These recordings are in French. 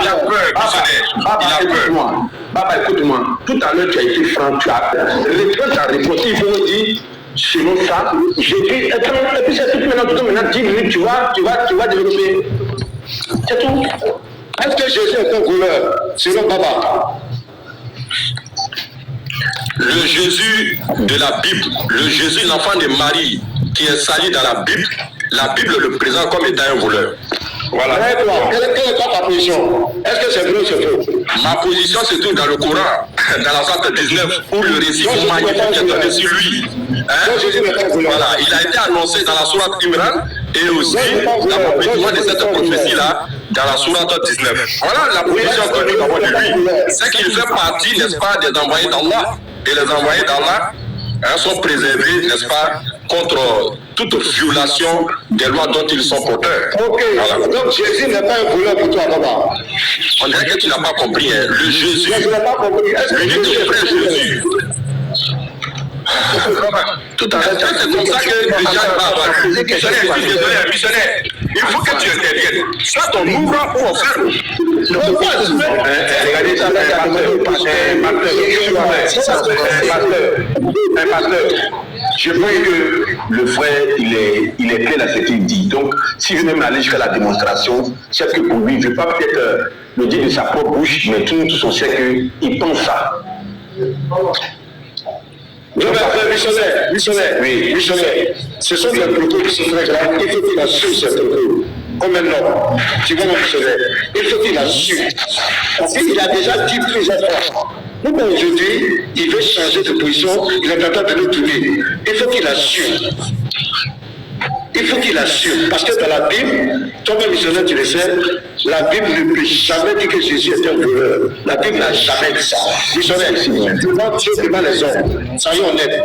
a peur, écoute-moi. Baba, écoute-moi. Tout à l'heure, tu as été franc, tu as répondu ta réponse. Il faut me dire, selon ça, j'ai dit, et puis c'est tout maintenant, 10 minutes, tu vas développer. C'est tout. Est-ce que Jésus est un voleur, selon Baba? Le Jésus de la Bible, le Jésus, l'enfant de Marie, qui est sali dans la Bible le présente comme étant un voleur. Voilà. Quelle est ta position? Est-ce que c'est vrai ou c'est faux? Ma position se trouve dans le Coran, dans la sourate 19, où le récit magnifique est donné sur lui. Voilà, il a été annoncé dans la sourate Imran et aussi l'accomplissement de cette prophétie-là dans la sourate 19. Voilà la position que nous avons de lui. C'est qu'il fait partie, n'est-ce pas, des envoyés d'Allah. Et les envoyés d'Allah sont préservés, n'est-ce pas, contre toute violation des lois dont ils sont porteurs. Ok, voilà. Donc Jésus n'est pas un voleur pour toi, Baba. On dirait que tu n'as pas compris, hein. Le Jésus, je n'ai pas compris. l'unique frère Jésus. Tout à fait, c'est comme ça que les gens parlent. Je suis désolé, missionnaire. Il faut que tu interviennes. Soit on ouvre ou on ferme. Regardez ça, pasteur. Je vois que le frère, il est clair dans ce qu'il dit. Donc, si je vais m'aller jusqu'à la démonstration, c'est que pour lui, je ne vais pas peut-être le dire de sa propre bouche, mais tous on sait qu'il pense ça. Missionnaire, ce sont des propos qui sont très graves. Il faut qu'il assume ces propos. Comme un homme, tu vois mon missionnaire, il faut qu'il assume. Parce qu'il a déjà dit plusieurs fois. Pourquoi aujourd'hui, il veut changer de position, il est en train de le tourner. Il faut qu'il assume. Il faut qu'il assume. Parce que dans la Bible, toi-même missionnaire, tu le sais, la Bible ne peut jamais dire que Jésus est un voleur. La Bible n'a jamais dit ça. Missionnaire, devant Dieu, devant les hommes, soyons honnêtes.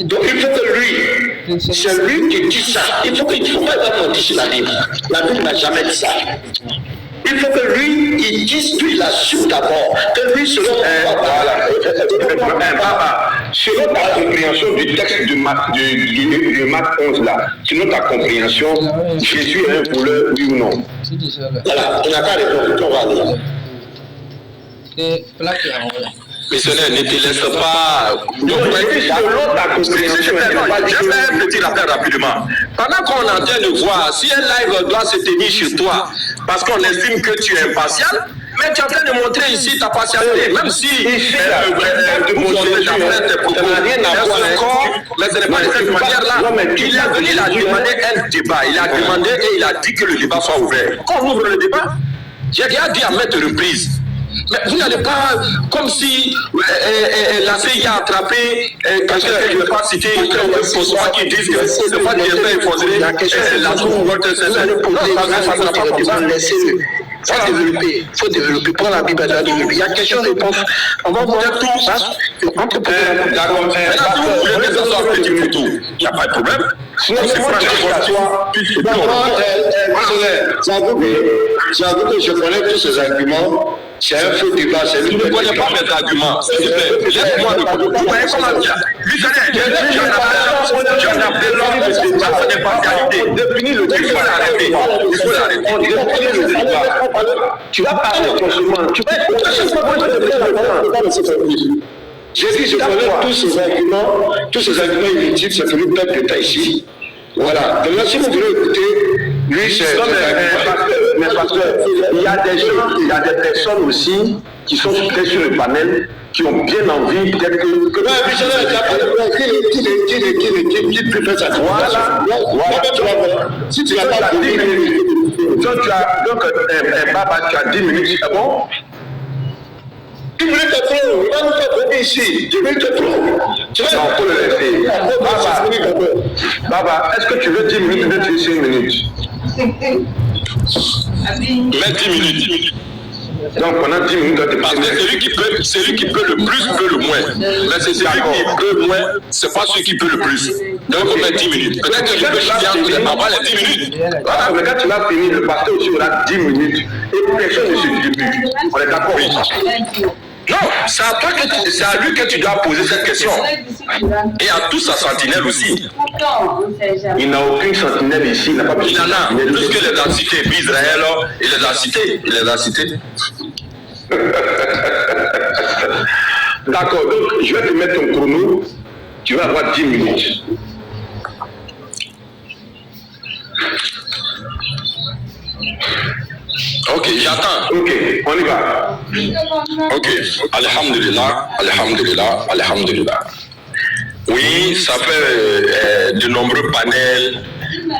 Donc il faut que lui, c'est lui qui dit ça. Il faut pas être mentir sur la Bible. La Bible n'a jamais dit ça. Il faut que lui, il dise, lui, il assume d'abord. Que lui, selon selon ta compréhension du texte de Marc 11 là, selon ta compréhension, Jésus est un voleur, oui ou non? Voilà, on n'a qu'à répondre, on va aller. Missionnaire, ne te laisse pas. Je fais un petit rappel rapidement. Pendant qu'on est en train de voir, si un live doit se tenir chez toi, parce qu'on estime que tu es impartial, mais tu es en train de montrer ici ta partialité, même si mais ce n'est pas de cette manière-là. Il a venu, il a demandé un débat, il a demandé et il a dit que le débat soit ouvert. Quand on ouvre le débat, j'ai déjà dit à maintes reprises. Mais vous n'allez pas, comme si la CIA a attrapé quelqu'un que je ne vais pas citer, qui disent que c'est pas des effets effondrés, la tour Walter César. Non, ça n'a pas besoin de laisser le. Il faut développer. Prends la Bible, développer. Il y a quelque chose de bon. On va voir tout ça. D'accord. Maintenant, si vous voulez que ça soit un petit photo, il n'y a pas de problème. Sinon, c'est pas j'avoue que je connais tous ces arguments. C'est un faux débat. Je ne connais pas mes arguments. S'il te plaît, laisse-moi le coup. Vous voyez comment dire? J'en appelle l'homme de cette impartialité. Il faut l'arrêter. Il faut l'arrêter. Tu vas parler franchement. Tu vas j'ai dit, je connais tous ces arguments inutiles, c'est pour nous perdre de temps ici. Voilà. Maintenant, si vous voulez écouter, lui, c'est. Mais pasteur, il y a des personnes aussi qui sont sur le panel, qui ont bien envie, peut-être que. Qui préfère ça. Voilà. Si tu n'as pas 10 minutes, donc, Baba, tu as 10 minutes, c'est bon? 10 minutes est trop, il va nous faire venir ici. 10 minutes est trop. Tu vas non, faut le laisser. Baba, est-ce que tu veux 10 minutes ou tu veux 5 minutes? Mais 10 minutes. Donc pendant 10 minutes, parce que celui qui peut le plus peut le moins. Mais c'est celui qui peut le moins, c'est pas celui qui peut le plus. Donc on met 10 minutes. Peut-être que je peux finir avant les 10 minutes. Voilà, mais quand tu vas finir, le pasteur aussi aura 10 minutes. Et personne ne se dit plus. On est d'accord? Oui. Non, c'est à lui que tu dois poser cette question. Et à toute sa sentinelle aussi. Il n'a aucune sentinelle ici, il n'a pas besoin. Il en a, puisque les a cités, puis Israël, il les a cités. Il les a cités. D'accord, donc je vais te mettre ton chrono. Tu vas avoir 10 minutes. Ok, j'attends. Ok, on y va. Ok, alhamdulillah, alhamdulillah, alhamdulillah. Oui, ça fait de nombreux panels.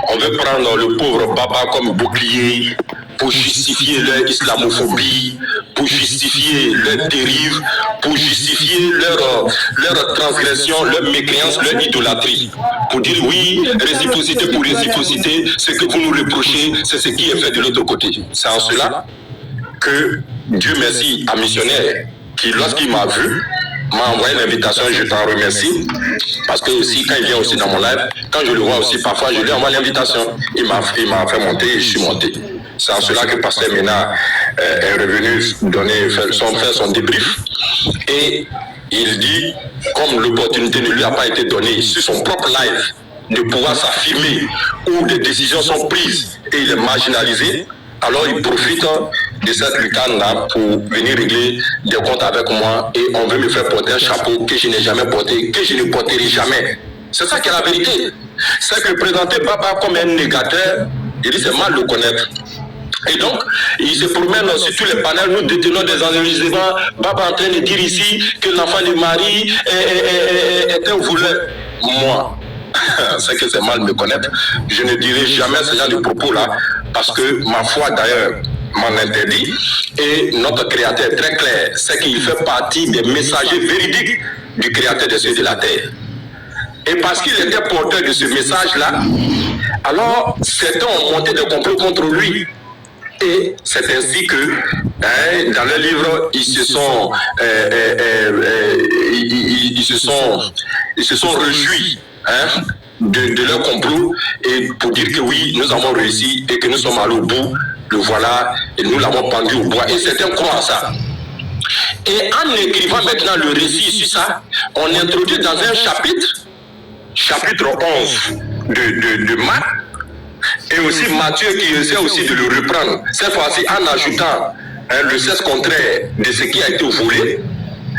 On veut prendre le pauvre Baba comme bouclier pour justifier leur islamophobie, pour justifier leur dérive, pour justifier leur transgression, leur mécréance, leur idolâtrie. Pour dire oui, réciprocité pour réciprocité, ce que vous nous reprochez, c'est ce qui est fait de l'autre côté. C'est en cela que Dieu merci à missionnaire qui, lorsqu'il m'a vu, m'a envoyé l'invitation, je t'en remercie. Parce que aussi, quand il vient aussi dans mon live, quand je le vois aussi, parfois je lui envoie l'invitation. Il m'a fait monter et je suis monté. C'est en cela que Pasteur Ménard est revenu faire son débrief. Et il dit, comme l'opportunité ne lui a pas été donnée sur son propre live, de pouvoir s'affirmer où des décisions sont prises et il est marginalisé, alors il profite de cette lucarne-là pour venir régler des comptes avec moi et on veut me faire porter un chapeau que je n'ai jamais porté, que je ne porterai jamais. C'est ça qui est la vérité. C'est que présenter Baba comme un négateur, il dit c'est mal de connaître. Et donc, il se promène sur tous les panels, nous détenons des enregistrements, Baba en train de dire ici que l'enfant de Marie est un voleur. Moi, c'est que c'est mal de me connaître. Je ne dirai jamais ce genre de propos-là, parce que ma foi d'ailleurs m'en interdit. Et notre Créateur est très clair, c'est qu'il fait partie des messagers véridiques du Créateur des cieux et de la terre. Et parce qu'il était porteur de ce message-là, alors certains ont monté des complots contre lui. Et c'est ainsi que, dans le livre, ils se sont réjouis de leur complot et pour dire que oui, nous avons réussi et que nous sommes allés au bout, le voilà, et nous l'avons pendu au bois. Et certains croient à ça. Et en écrivant maintenant le récit sur ça, on introduit dans un chapitre 11 de Marc, et aussi Matthieu qui essaie aussi de le reprendre, cette fois-ci en ajoutant le sens contraire de ce qui a été volé,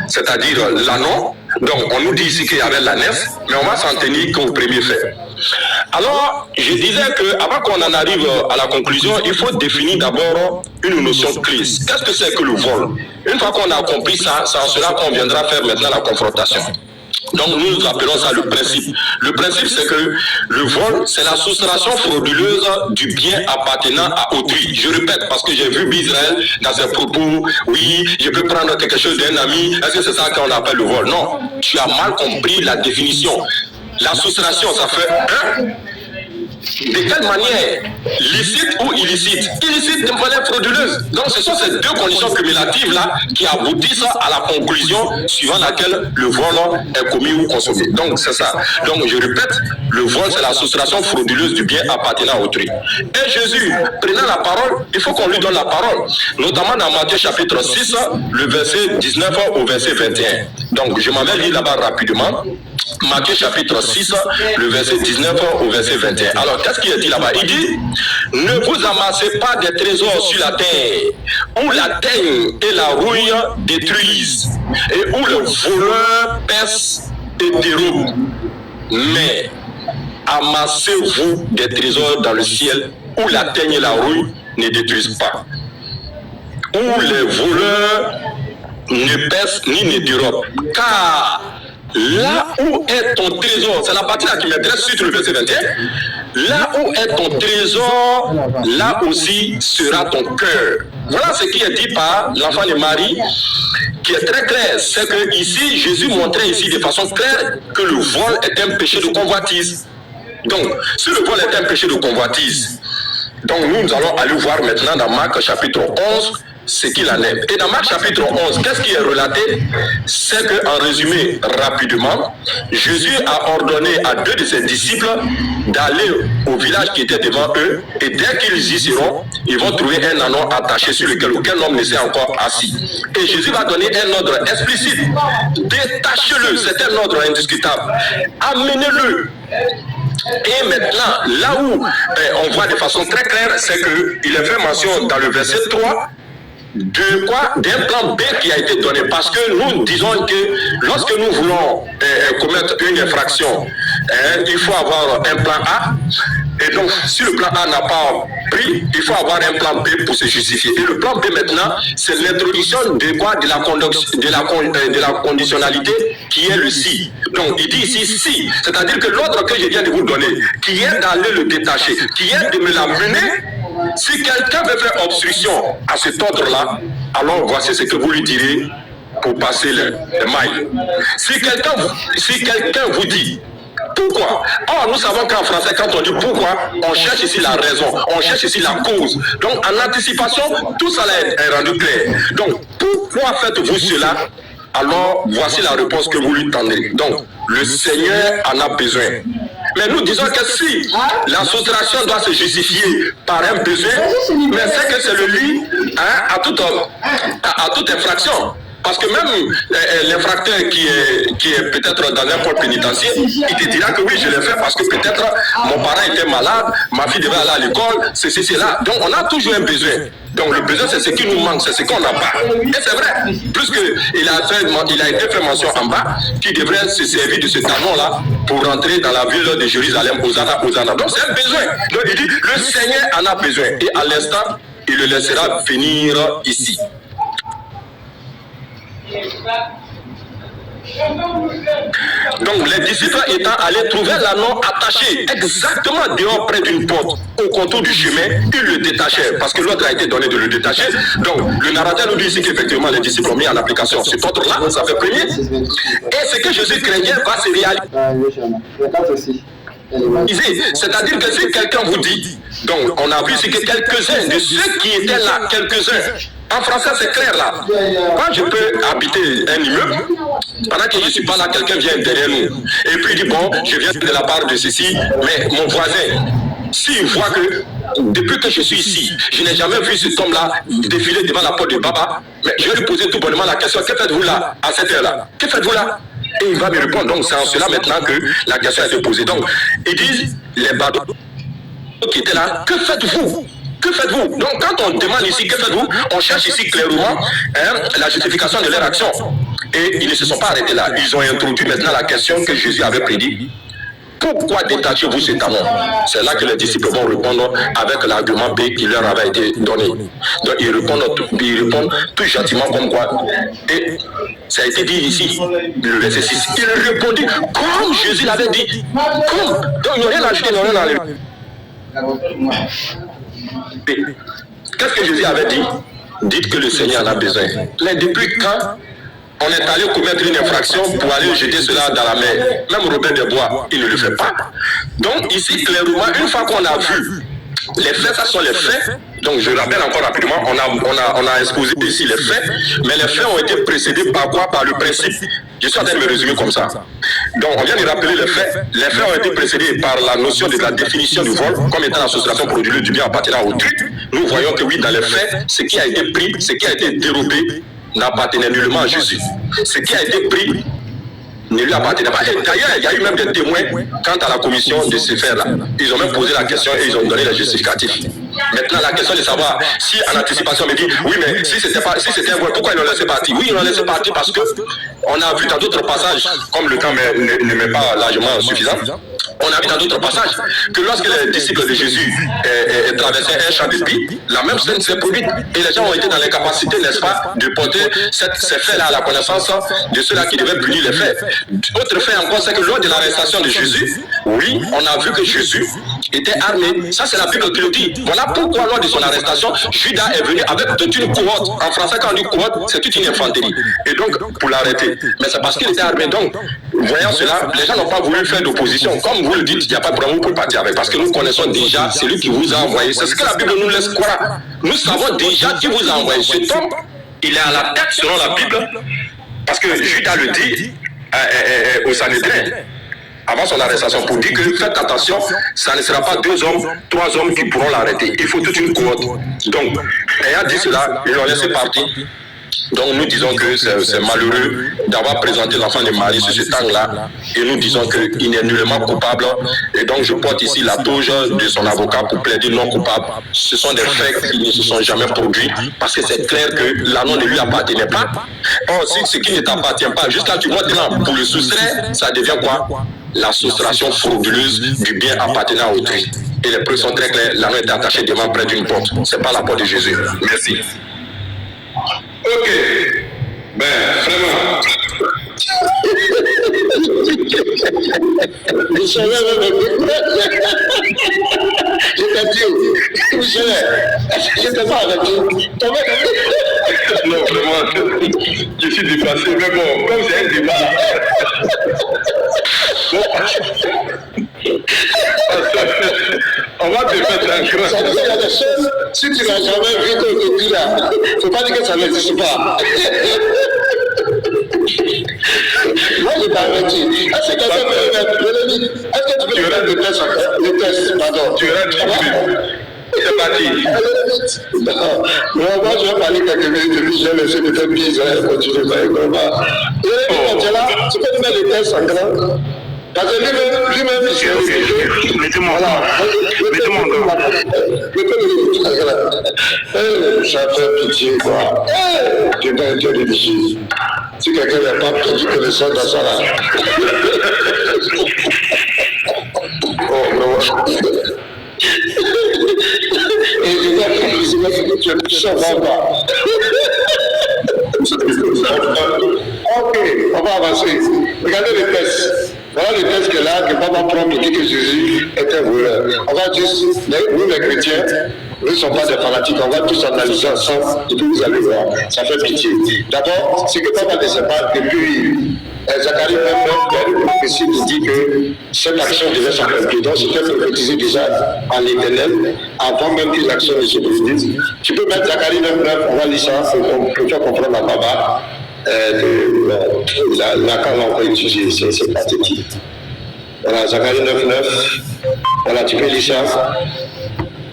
c'est-à-dire l'anneau. Donc on nous dit ici qu'il y avait la nef, mais on va s'en tenir qu'au premier fait. Alors je disais qu'avant qu'on en arrive à la conclusion, il faut définir d'abord une notion clé. Qu'est-ce que c'est que le vol? Une fois qu'on a compris ça, c'est en cela qu'on viendra faire maintenant la confrontation. Donc nous appelons ça le principe. Le principe, c'est que le vol, c'est la soustraction frauduleuse du bien appartenant à autrui. Je répète, parce que j'ai vu Israël dans ses propos, oui, je peux prendre quelque chose d'un ami, est-ce que c'est ça qu'on appelle le vol? Non, tu as mal compris la définition. La soustraction, ça fait un. De quelle manière? Licite ou illicite? Illicite de manière frauduleuse. Donc ce sont ces deux conditions cumulatives là qui aboutissent à la conclusion suivant laquelle le vol est commis ou consommé. Donc c'est ça. Donc je répète, le vol c'est la soustraction frauduleuse du bien appartenant à autrui. Et Jésus, prenant la parole, il faut qu'on lui donne la parole. Notamment dans Matthieu chapitre 6, le verset 19 au verset 21. Donc je m'en vais lire là-bas rapidement. Matthieu chapitre 6, le verset 19 au verset 21. Alors, qu'est-ce qu'il a dit là-bas? Il dit, ne vous amassez pas des trésors sur la terre, où la teigne et la rouille détruisent, et où le voleur perce et dérobe. Mais amassez-vous des trésors dans le ciel, où la teigne et la rouille ne détruisent pas, où les voleurs ne percent ni ne dérobent. Car là où est ton trésor, c'est la partie là qui m'intéresse sur le verset 21. Là où est ton trésor, là aussi sera ton cœur. Voilà ce qui est dit par l'enfant de Marie, qui est très clair. C'est que ici, Jésus montrait ici de façon claire que le vol est un péché de convoitise. Donc, si le vol est un péché de convoitise, donc nous allons aller voir maintenant dans Marc chapitre 11, ce qu'il en est. Et dans Marc chapitre 11, qu'est-ce qui est relaté? C'est qu'en résumé rapidement, Jésus a ordonné à 2 de ses disciples d'aller au village qui était devant eux, et dès qu'ils y seront, ils vont trouver un anneau attaché sur lequel aucun homme ne s'est encore assis. Et Jésus va donner un ordre explicite. Détachez-le, c'est un ordre indiscutable. Amenez-le. Et maintenant, là où on voit de façon très claire, c'est qu'il est fait mention dans le verset 3 de quoi? D'un plan B qui a été donné. Parce que nous disons que lorsque nous voulons commettre une infraction, il faut avoir un plan A. Et donc, si le plan A n'a pas pris, il faut avoir un plan B pour se justifier. Et le plan B maintenant, c'est l'introduction de quoi? De la conditionnalité qui est le si. Donc, il dit ici si, c'est-à-dire que l'ordre que je viens de vous donner, qui est d'aller le détacher, qui est de me l'amener. Si quelqu'un veut faire obstruction à cet ordre-là, alors voici ce que vous lui direz pour passer les mailles. Si quelqu'un vous dit pourquoi? Or, nous savons qu'en français, quand on dit pourquoi, on cherche ici la raison, on cherche ici la cause. Donc, en anticipation, tout ça est rendu clair. Donc, pourquoi faites-vous cela? Alors, voici la réponse que vous lui tendez. Donc, le Seigneur en a besoin. Mais nous disons que si la soustraction doit se justifier par un besoin, mais c'est que c'est le lit à toute infraction. Parce que même l'infracteur qui est peut-être dans un pôle pénitentiaire, il te dira que oui, je l'ai fait parce que peut-être mon parent était malade, ma fille devait aller à l'école, c'est là. Donc on a toujours un besoin. Donc le besoin, c'est ce qui nous manque, c'est ce qu'on n'a pas. Et c'est vrai, puisqu'il a été fait mention en bas, qui devrait se servir de ce talon-là pour rentrer dans la ville de Jérusalem, Hosanna, Hosanna. Donc c'est un besoin. Donc il dit, le Seigneur en a besoin. Et à l'instant, il le laissera venir ici. Donc les disciples étant allés trouver l'anneau attaché exactement dehors près d'une porte au contour du chemin, ils le détachèrent parce que l'ordre a été donné de le détacher. Donc le narrateur nous dit ici qu'effectivement les disciples ont mis en application cet ordre-là, ça fait premier. Et ce que Jésus craignait va se réaliser. C'est-à-dire que si quelqu'un vous dit, donc on a vu ici que quelques-uns de ceux qui étaient là, quelques-uns, en français c'est clair là, quand je peux habiter un immeuble, pendant que je ne suis pas là, quelqu'un vient derrière nous, et puis il dit bon, je viens de la part de ceci, mais mon voisin, s'il voit que depuis que je suis ici, je n'ai jamais vu cet homme-là défiler devant la porte de Baba, mais je vais lui poser tout bonnement la question, que faites-vous là, à cette heure-là? Que faites-vous là? Et il va me répondre. Donc c'est en cela maintenant que la question a été posée. Donc ils disent, les badauds qui étaient là, que faites-vous? Que faites-vous? Donc quand on demande ici, que faites-vous? On cherche ici clairement la justification de leur action. Et ils ne se sont pas arrêtés là. Ils ont introduit maintenant la question que Jésus avait prédit. Pourquoi détachez-vous ce talon? C'est là que les disciples vont répondre avec l'argument B qui leur avait été donné. Donc ils répondent tout gentiment comme quoi. Et ça a été dit ici, le verset 6. Il répondit comme Jésus l'avait dit. Comme. Donc ils n'ont rien ajouté, ils n'ont rien enlevé. Qu'est-ce que Jésus avait dit? Dites que le Seigneur en a besoin. Mais depuis quand on est allé commettre une infraction pour aller jeter cela dans la mer? Même Robert de Bois, il ne le fait pas. Donc ici, clairement, une fois qu'on a vu les faits, ça sont les faits. Donc je rappelle encore rapidement, on a exposé ici les faits, mais les faits ont été précédés par quoi? Par le principe. Je suis en train de me résumer comme ça. Donc on vient de rappeler les faits. Les faits ont été précédés par la notion de la définition du vol, comme étant l'association frauduleuse du bien appartenant au autrui. Nous voyons que oui, dans les faits, ce qui a été pris, ce qui a été dérobé, n'appartenait nullement à Jésus. Ce qui a été pris ne lui appartenait pas. Et d'ailleurs, il y a eu même des témoins quant à la commission de ces faits-là. Ils ont même posé la question et ils ont donné les justificatifs. Maintenant, la question de savoir si en anticipation, on me dit, oui, mais si c'était un vol, pourquoi ils l'ont laissé partir? Oui, ils l'ont laissé partir parce que on a vu dans d'autres passages, comme le temps ne m'est pas largement suffisant, on a vu dans d'autres passages que lorsque les disciples de Jésus traversaient un champ de pie, la même scène s'est produite. Et les gens ont été dans l'incapacité, n'est-ce pas, de porter ces faits-là à la connaissance de ceux-là qui devaient punir les faits. Autre fait encore, c'est que lors de l'arrestation de Jésus, oui, on a vu que Jésus était armé. Ça, c'est la Bible qui le dit. Voilà pourquoi, lors de son arrestation, Judas est venu avec toute une cohorte. En français, quand on dit cohorte, c'est toute une infanterie. Et donc, pour l'arrêter. Mais c'est parce qu'il était armé. Donc, voyant cela, les gens n'ont pas voulu faire d'opposition. Comme vous le dites, il n'y a pas de problème, vous pouvez partir avec. Parce que nous connaissons déjà celui qui vous a envoyé. C'est ce que la Bible nous laisse croire. Nous savons déjà qui vous a envoyé. Cet homme, il est à la tête selon la Bible. Parce que Judas le dit au Sanhédrin, avant son arrestation, pour dire que faites attention, ça ne sera pas 2 hommes, 3 hommes qui pourront l'arrêter. Il faut toute une cohorte. Donc, ayant dit cela, ils l'ont laissé partir. Donc nous disons que c'est malheureux d'avoir présenté l'enfant de Marie sur ce temps-là et nous disons qu'il n'est nullement coupable et donc je porte ici la touche de son avocat pour plaider non coupable. Ce sont des faits qui ne se sont jamais produits parce que c'est clair que l'anneau ne lui appartenait pas. Or si ce qui ne t'appartient pas, jusqu'à tu vois pour le soustraire, ça devient quoi? La soustraction frauduleuse du bien appartenant à autrui. Et les preuves sont très claires, l'anneau est attaché devant près d'une porte. C'est pas la porte de Jésus. Merci. Ok. Ben, vraiment. Michel, je t'ai dit, Michel, je t'ai pas arrêté. Non, vraiment, je suis dépassé, mais bon, comme c'est un débat. On va te mettre un grand. Ça veut dire des choses, si tu n'as jamais vu qu'on te dit là, il ne faut pas dire que ça n'existe pas. Moi, je t'ai arrêté. Est-ce que tu veux le test, pardon. Tu verras c'est parti. Non, moi je vais parler quelques minutes, puis je vais laisser peut-être bise, continuer. Tu es là, tu peux nous mettre le test en grand. Parce que lui-même, mettez-moi ça fait pitié, quoi. Tu dois être religieux. Si quelqu'un n'a pas perdu connaissance dans ça, là. Et je dois que tu es ça va pas. Ok, on va avancer. Regardez les tests. Voilà le test que là, que Papa prend pour dire que Jésus est un voleur. On va juste, nous les chrétiens, nous ne sommes pas des fanatiques, on va tous analyser ensemble et puis vous allez voir, ça fait pitié. D'abord, ce que Papa ne sait pas, depuis Zacharie même, il y a une prophétie qui dit que cette action devait s'accomplir. Donc c'était prophétisé déjà en l'Éternel, avant même que l'action ne se produise. Tu peux mettre Zacharie même, on va lire ça pour faire comprendre à Papa. La quand on va étudier, c'est pathétique. Voilà, Zacharie 9.9. Voilà, tu peux lire ça.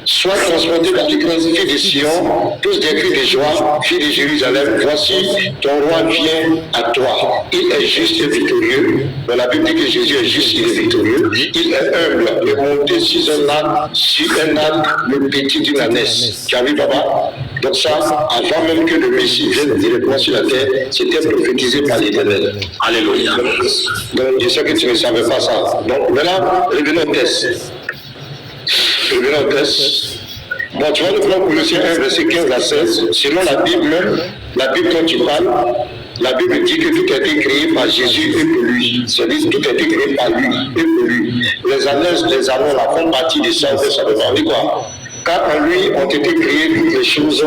Sois transporté dans les grandes filles de Sion, tous des cris de joie, filles de Jérusalem. Voici, ton roi vient à toi. Il est juste et victorieux. Dans la Bible dit que Jésus est juste, il est victorieux. Il est humble, il est monté sur un âne, le petit d'une ânesse. Tu as vu, papa? Donc ça, avant même que le Messie vienne directement sur la terre, c'était prophétisé par l'Éternel. Alléluia. Donc je sais que tu ne savais pas ça. Donc maintenant, revenons au test. Bon, tu vas nous prendre Colossiens 1, verset 15 à 16. Selon la Bible même, la Bible dont tu parles, la Bible dit que tout a été créé par Jésus et pour lui. C'est-à-dire tout a été créé par lui et pour lui. Les anneaux là font partie de ça, ça veut dire quoi? Car en lui ont été créées toutes les choses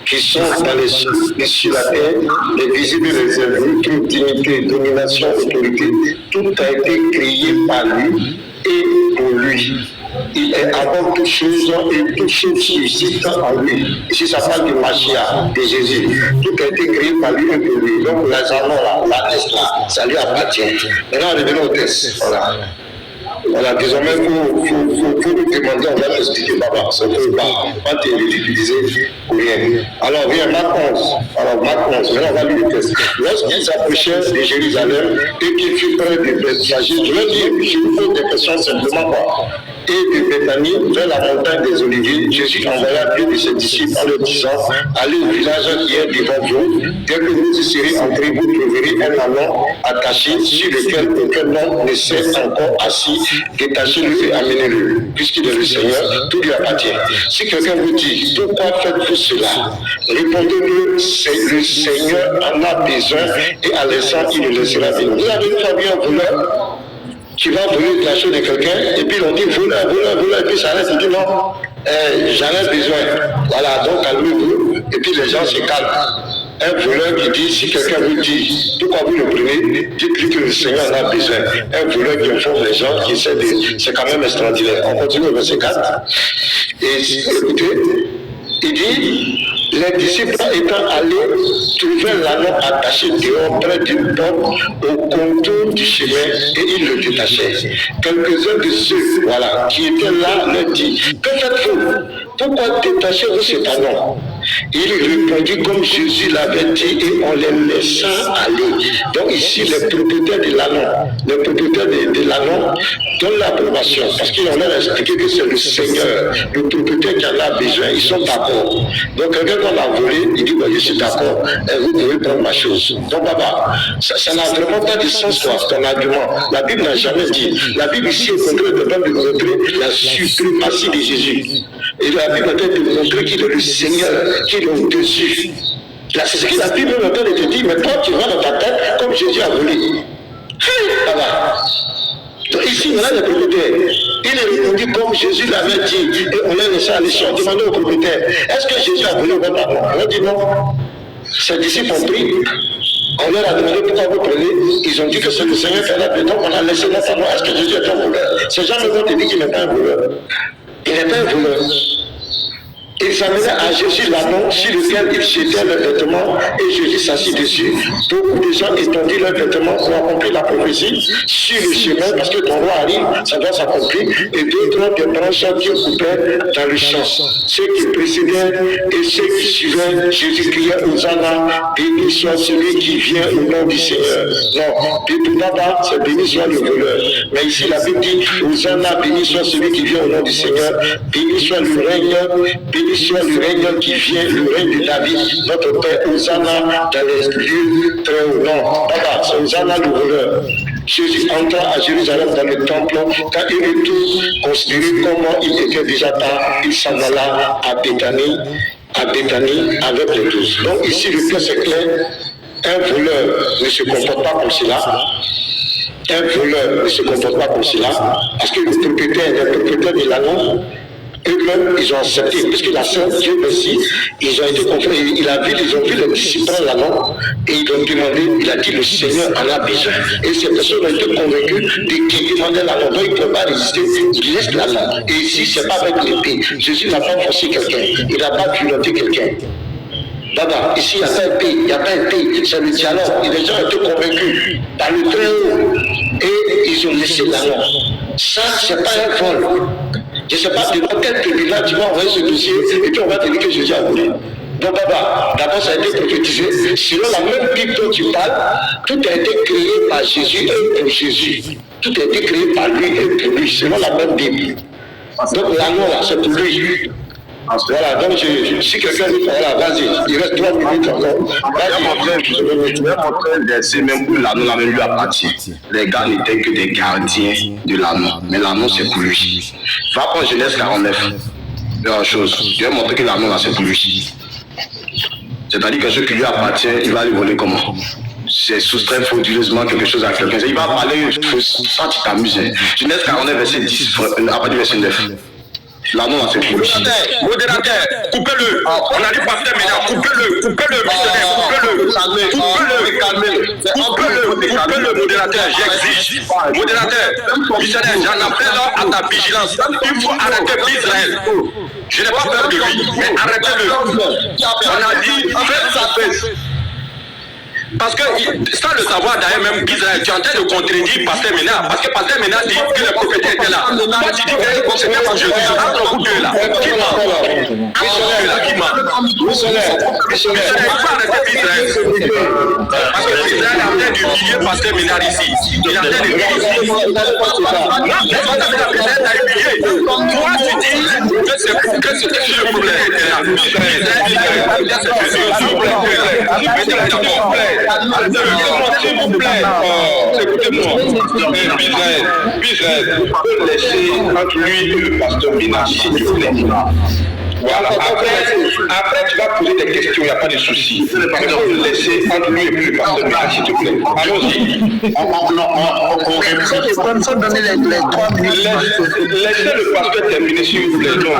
qui sont dans les cieux, sur la terre, les visibles et les invisibles, toute dignité, domination, autorité, tout a été créé par lui et pour lui. Il est avant toute chose et toute chose subsiste en lui. Ici, ça parle du Machia, de Jésus. Tout a été créé par lui et pour lui. Donc, les anneaux là, la test là, ça lui appartient. Maintenant, revenons au test. Voilà, désormais, il faut nous demander, on va l'expliquer, papa. Ça ne peut pas te ridiculiser ou rien. Alors, viens, Marc 11. Alors, Marc 11, maintenant, on va lire le test. Lorsqu'ils s'approchèrent de Jérusalem et qu'ils furent près de Bethphage, je veux dire, je vous pose des questions simplement, quoi. Et de Béthanie, vers la montagne des Oliviers, Jésus envoya deux de ses disciples en leur disant, allez au village qui est devant vous, dès que vous y serez entrés, vous trouverez un ânon attaché sur lequel aucun homme ne s'est encore assis, détachez-le et amenez-le, puisqu'il est le Seigneur, tout lui appartient. Si quelqu'un vous dit, pourquoi faites-vous cela? Répondez-le, c'est le Seigneur en a besoin et à l'instant il le laissera venir. Vous avez une famille en voleur? tu vas voler de la chose de quelqu'un, et puis on dit voleur, et puis ça reste, il dit non, j'en ai besoin. Voilà, donc calmez-vous, et puis les gens se calment. Un voleur qui dit, si quelqu'un vous dit, pourquoi vous le prenez, dites-lui que le Seigneur en a besoin. Un voleur qui informe les gens, qui essaie de... C'est quand même extraordinaire. On continue au verset 4. Et écoutez, il dit, les disciples étant allés trouver l'anneau attaché dehors près d'une porte au contour du chemin et ils le détachaient. Quelques-uns de ceux qui étaient là leur disent, que faites-vous? Pourquoi détachez-vous cet anneau? Il répondit comme Jésus l'avait dit et on les laissa aller. Donc ici, les propriétaires de l'anneau donnent l'approbation parce qu'ils ont leur expliqué que c'est le Seigneur, le propriétaire qui en a besoin. Ils sont d'accord. Donc quelqu'un qu'on a volé, il dit, bon, je suis d'accord, vous pouvez prendre ma chose. Donc papa, ça n'a vraiment pas de sens quoi, ton argument. La Bible n'a jamais dit. La Bible ici est en train de montrer la suprématie de Jésus. Et la Bible est en train de montrer qu'il est le Seigneur, qu'il est au-dessus. C'est ce que la Bible est en train de te dire, mais toi tu vas dans ta tête comme Jésus a volé. Voilà. Donc ici, on a les propriétaires. Il est répondit comme Jésus l'avait dit, et on a laissé aller sur demander au propriétaire, est-ce que Jésus a volé ou pas? On a dit non. Ses disciples ont pris. On leur a demandé pourquoi vous prenez. Ils ont dit que c'est le Seigneur qui en a besoin. Donc on a laissé notre savoir. Est-ce que Jésus est un voleur? Ces gens vont te dire qu'il n'est pas un voleur. Il n'est pas un voleur. Ils amenaient à Jésus l'anneau sur lequel ils jetaient leurs vêtements et Jésus s'assit dessus. Beaucoup de gens étendirent leurs vêtements pour accomplir la prophétie sur le chemin parce que ton roi arrive, ça doit s'accomplir. Et d'autres des branches qui coupaient dans le champ. Ceux qui précédaient et ceux qui suivaient, Jésus criait Hosanna, béni soit celui qui vient au nom du Seigneur. Non, là-bas, c'est béni soit le voleur. Mais ici, la Bible dit Hosanna, béni soit celui qui vient au nom du Seigneur, béni soit le règne, béni soit le règne qui vient, le règne de David, notre Père, Hosanna dans les lieux très hauts. Non, papa, c'est Hosanna le voleur. Jésus entra à Jérusalem dans le temple, quand il eut tout considéré comment il était déjà tard, il s'en alla à Béthanie avec les 12. Donc ici, le texte est clair, un voleur ne se comporte pas comme cela. Un voleur ne se comporte pas comme cela, parce que les propriétaires de l'anneau, eux-mêmes, ils ont accepté, puisque la Sainte Dieu merci, ils ont été confrontés, ils ont vu les disciples l'anneau, et ils ont demandé, il a dit, le Seigneur en a besoin. Et ces personnes ont été convaincues de qu'ils demandaient l'anneau, donc ils ne peuvent pas résister, ils laissent l'anneau. Et ici, ce n'est pas avec l'épée. Jésus n'a pas forcé quelqu'un, il n'a pas violenté quelqu'un. Là-bas, ici, il n'y a pas un pays, c'est le dialogue. Et les gens ont été convaincus par le très haut, et ils ont laissé l'anneau. Ça, ce n'est pas un vol. Je ne sais pas de quel tribunal tu vas envoyer ce dossier et puis on va te dire que Jésus a volé. Donc d'abord ça a été prophétisé. Selon la même Bible dont tu parles, tout a été créé par Jésus et pour Jésus. Tout a été créé par lui et pour lui, selon la même Bible. Donc l'anneau là, c'est pour lui. Voilà, donc si quelqu'un dit, voilà, vas-y, il reste 3 minutes encore. Je vais montrer un verset même où l'anneau l'avait lui appartient. Les gars n'étaient que des gardiens de l'anneau, mais l'anneau c'est pour lui. Va prendre Genèse 49. Je vais montrer que l'anneau là c'est pour lui. C'est-à-dire que ce qui lui appartient, il va lui voler comment? C'est soustraire frauduleusement quelque chose à quelqu'un. Il va parler sans tu t'amuses. Genèse 49, verset 10, à partir du verset 9. L'anneau là c'est pour lui. Modérateur, coupez-le. On a dit pasteur maintenant, coupez-le, coupez-le, modérateur, j'exige. Modérateur, missionnaire, j'en appelle à ta vigilance. Il faut arrêter Israël. Je n'ai pas peur de lui, mais arrêtez-le. On a dit, faites sa fête. Parce que, sans le savoir d'ailleurs même, Israël, tu es en train de contredire Pasteur Ménard. Parce que Pasteur Ménard dit que les prophètes étaient là. Toi, tu dis que c'était pour Jésus. Entre vous deux là. Qui ment? Qui ment? Missionnaire, il faut arrêter Israël. Parce que Israël est en train d'humilier Pasteur Ménard ici. Il est en train de humilier. Non, Pasteur Ménard t'a humilié. Toi, tu dis que c'était le problème était là. Israël dit que c'est Jésus. S'il vous plaît, écoutez-moi, Israël, vous pouvez laisser entre lui et le pasteur Ménard, s'il vous plaît. Voilà. Après, tu vas poser des questions, il n'y a pas de souci. Il faut le laisser entre lui et puis le pasteur. S'il te plaît. Allons-y. Sans donner les 3 minutes. Laissez le pasteur terminer, s'il vous plaît. Non.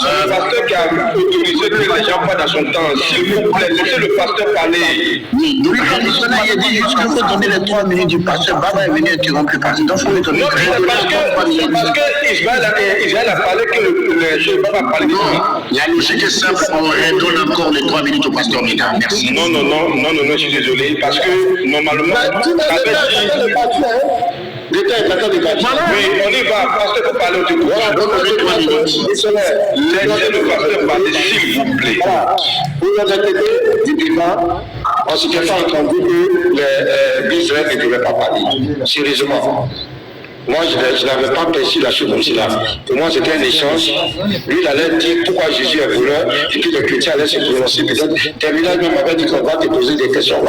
C'est le pasteur qui a autorisé que les gens parlent dans son temps. S'il vous plaît, laissez le pasteur parler. Oui, le missionnaire a dit juste qu'il faut donner les 3 minutes du pasteur. Baba est venu interrompre le pasteur. Donc, il faut lui donner. Non, parce que Israël a parlé que le Baba a parlé de lui. La logique est simple, on redonne encore les 3 minutes au pasteur Mika. Merci. Non, je suis désolé. Parce que normalement, ça fait dire. Oui, on y va. Pasteur peut parler au début. Voilà, donc on est 3 minutes. Laissez le pasteur parler, s'il vous plaît. Voilà. Pour vous inquiéter du débat, on s'était pas entendu que l'Israël ne devait pas parler. Sérieusement. Moi, je n'avais pas perçu la chose comme cela. Pour moi, c'était un échange. Lui, il allait dire pourquoi Jésus est voleur, et puis les chrétiens allaient se prononcer. Peut-être, terminal même avait dit qu'on va te poser des questions.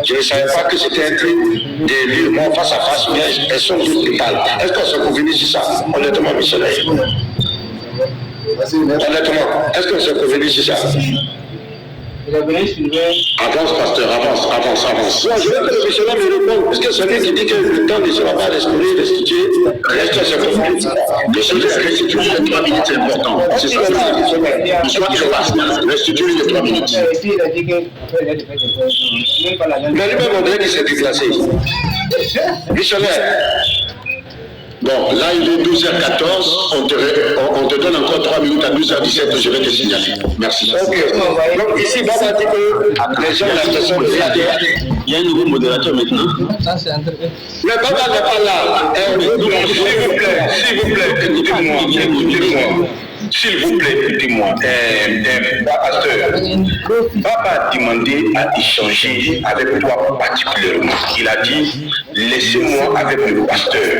Je ne savais pas que c'était un truc de lui, moi, face à face, mais elles sont toutes brutales. Est-ce qu'on s'est convenu sur ça? Honnêtement, missionnaire. Honnêtement, est-ce qu'on s'est convenu sur ça? Avance, pasteur, avance. Moi, je veux que le missionnaire me réponde, parce que celui qui dit que le temps ne sera pas restitué, reste à ce moment. Le sujet restitue les 3 minutes, c'est important. C'est ça, le soit qu'il fasse, restitue les 3 minutes. Mais lui-même, on dirait qu'il s'est déplacé. Missionnaire. Bon, là il est 12h14, on te donne encore 3 minutes à 12h17, je vais te signaler. Merci. Ok. Donc ici, Baba dit que les gens ont l'impression de faire. Il y a un nouveau modérateur maintenant. Mais Baba n'est pas là. S'il vous plaît, écoutez-moi. S'il vous plaît, écoutez-moi. Pasteur, Baba a demandé à échanger avec toi particulièrement. Il a dit, laissez-moi avec le pasteur.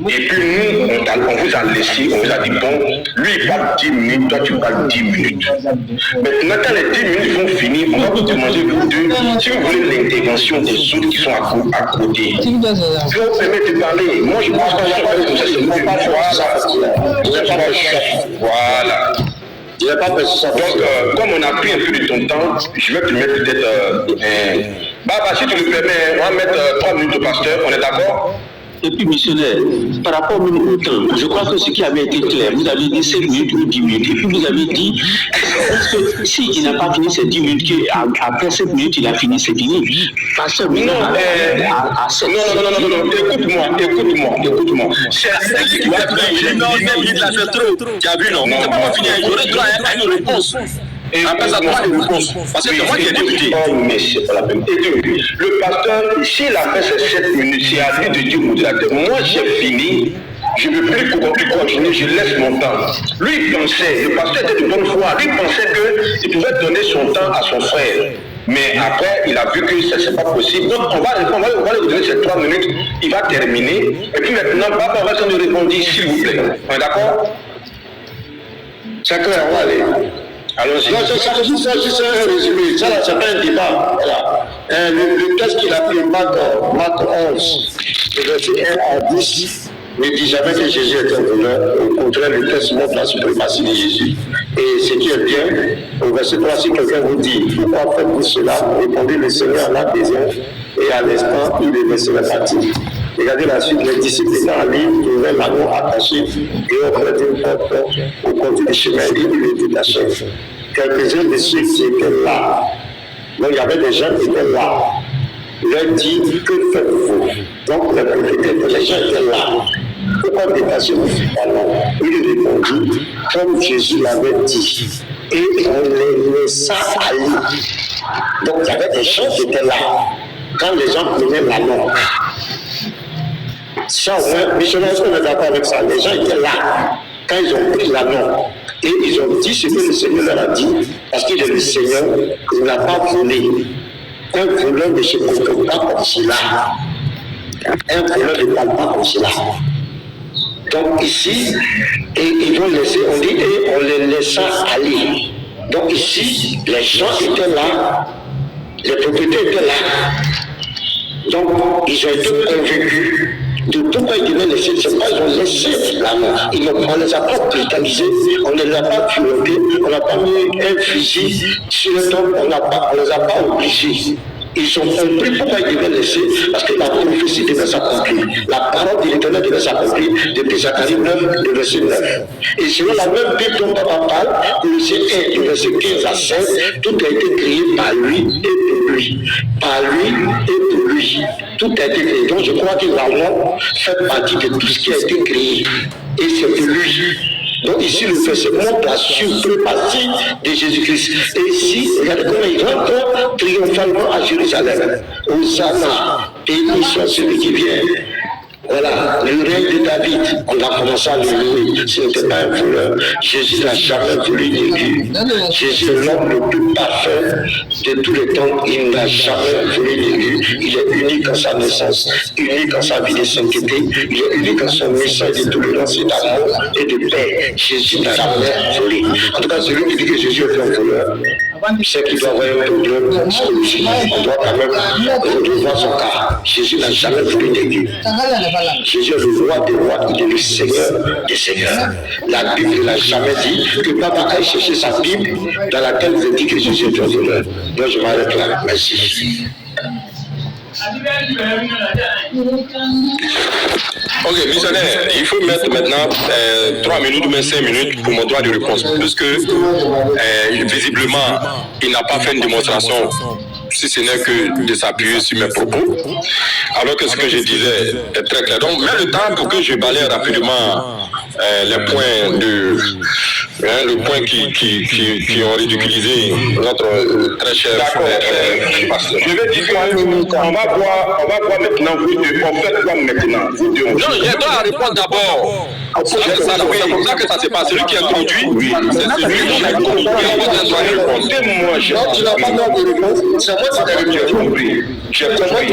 Et puis nous, on vous a laissé, on vous a dit, bon, lui il parle 10 minutes, toi tu parles 10 minutes. Maintenant, quand les 10 minutes vont finir, on va vous demander, vous deux, si vous voulez l'intervention des autres qui sont à côté. Je vous permets de parler. Moi, je pense qu'il y a pas de voilà. Donc, comme on a pris un peu de ton temps, je vais te mettre peut-être... Baba, si tu le permets, on va mettre 3 minutes au pasteur, on est d'accord? Et puis, missionnaire, par rapport même au temps, je crois que ce qui avait été clair, vous avez dit 5 minutes ou 10 minutes. Et puis, vous avez dit, est-ce que s'il n'a pas fini ces 10 minutes, après 7 minutes, il a fini, c'est fini. Pasteur, non, écoute-moi. C'est celui qui va dire, non, il a fait trop. Tu as vu, non? C'est pas fini, j'aurais droit à une réponse. Et après ça, droit de réponse. Parce que c'est moi qui ai débuté. Oh, mais c'est pas la peine. Et deux, le pasteur, s'il a fait ces 7 minutes, c'est à lui de dire au modérateur, moi j'ai fini, je ne veux plus continuer, je laisse mon temps. Lui, il pensait, le pasteur était de bonne foi, lui pensait qu'il pouvait donner son temps à son frère. Mais après, il a vu que ce n'est pas possible. Donc, on va lui donner ces 3 minutes, il va terminer. Et puis maintenant, Baba va nous répondre, s'il vous plaît. On est d'accord? C'est clair, on va aller. Allons-y. Non, c'est juste un résumé. Ça, c'est pas un débat. Voilà. Le texte qu'il a pris, Marc 11, verset 1 à 10, ne dit jamais que Jésus est un voleur. Au contraire, le texte montre la suprématie de Jésus. Et ce qui est bien, au verset 3, si quelqu'un vous dit, pourquoi faites-vous cela? Répondez, le Seigneur l'a besoin. Et à l'instant, il est versé la fatigue. Regardez la suite, les disciples étant allés, trouvaient l'anneau attaché et auprès d'une porte au côté du chemin, il était détaché. Quelques-uns de ceux qui étaient là, donc il y avait des gens qui étaient là, leur dit, que faites-vous? Donc les gens étaient là. Pourquoi détachez-vous l'anneau? Il répondit, comme Jésus l'avait dit, et on les laissa aller. Donc il y avait des gens qui étaient là, quand les gens prenaient l'anneau. Ça, missionnaire, est-ce qu'on est d'accord avec ça? Les gens étaient là quand ils ont pris l'anneau et ils ont dit ce que le Seigneur leur a dit, parce qu'il est le Seigneur, il n'a pas volé. Un voleur ne se comporte pas comme cela. Un voleur ne parle pas comme cela. Donc ici, et ils vont laisser, on dit, et on les laissa aller. Donc ici, les gens étaient là, les propriétaires étaient là. Donc, ils ont été convaincus de pourquoi ils devaient laisser, c'est pas ils ont laissé l'arme. On ne les a pas brutalisés, on ne les a pas violentés, on n'a pas mis un fusil sur le dos, on ne les a pas obligés. Ils ont compris pourquoi ils devaient laisser, parce que la prophétie devait s'accomplir. La parole de l'Éternel devait s'accomplir depuis Zacharie 9, le verset 9. Et selon la même Bible dont papa parle, le verset 1, le verset 15 à 16, tout a été créé par lui et pour lui. Par lui et pour lui. Tout a été créé. Donc je crois que l'amour fait partie de tout ce qui a été créé. Et c'est pour lui. Donc ici, le verset montre la suprématie de Jésus-Christ. Et ici, regardez comment il rentre triomphalement à Jérusalem. Hosanna, béni soit celui qui vient. Voilà, le règne de David, on a commencé à le louer. Ce n'était pas un voleur. Jésus n'a jamais voulu l'élu. Jésus est l'homme le plus parfait de tous les temps. Il n'a jamais voulu l'élu. Il est unique en sa naissance, unique en sa vie de sainteté. Il est unique en son message de tolérance et d'amour et de paix. Jésus n'a jamais volé. En tout cas, celui qui dit que Jésus est un voleur, c'est qu'il doit avoir un problème. On doit quand même revoir son cas. Jésus n'a jamais voulu l'élu. Jésus est le roi des rois, il est le Seigneur des seigneurs. La Bible ne l'a jamais dit que papa aille chercher sa Bible dans laquelle il dit que Jésus est un voleur. Donc je m'arrête là. Merci. Ok, missionnaire, il faut mettre maintenant 3 minutes ou même 5 minutes pour mon droit de réponse, puisque visiblement, il n'a pas fait une démonstration, si ce n'est que de s'appuyer sur mes propos, alors que ce que je disais est très clair. Donc, mets le temps pour que je balaye rapidement les points le point qui ont ridiculisé notre très cher pasteur. Je vais dire qu'on va voir maintenant vous deux. On fait quoi maintenant? Vous deux. Non, je dois répondre d'abord. C'est comme ça que ça s'est passé. Celui qui a introduit, c'est celui qui a introduit. Moi, tu n'as pas droit de répondre. C'est moi qui ai compris. J'ai compris.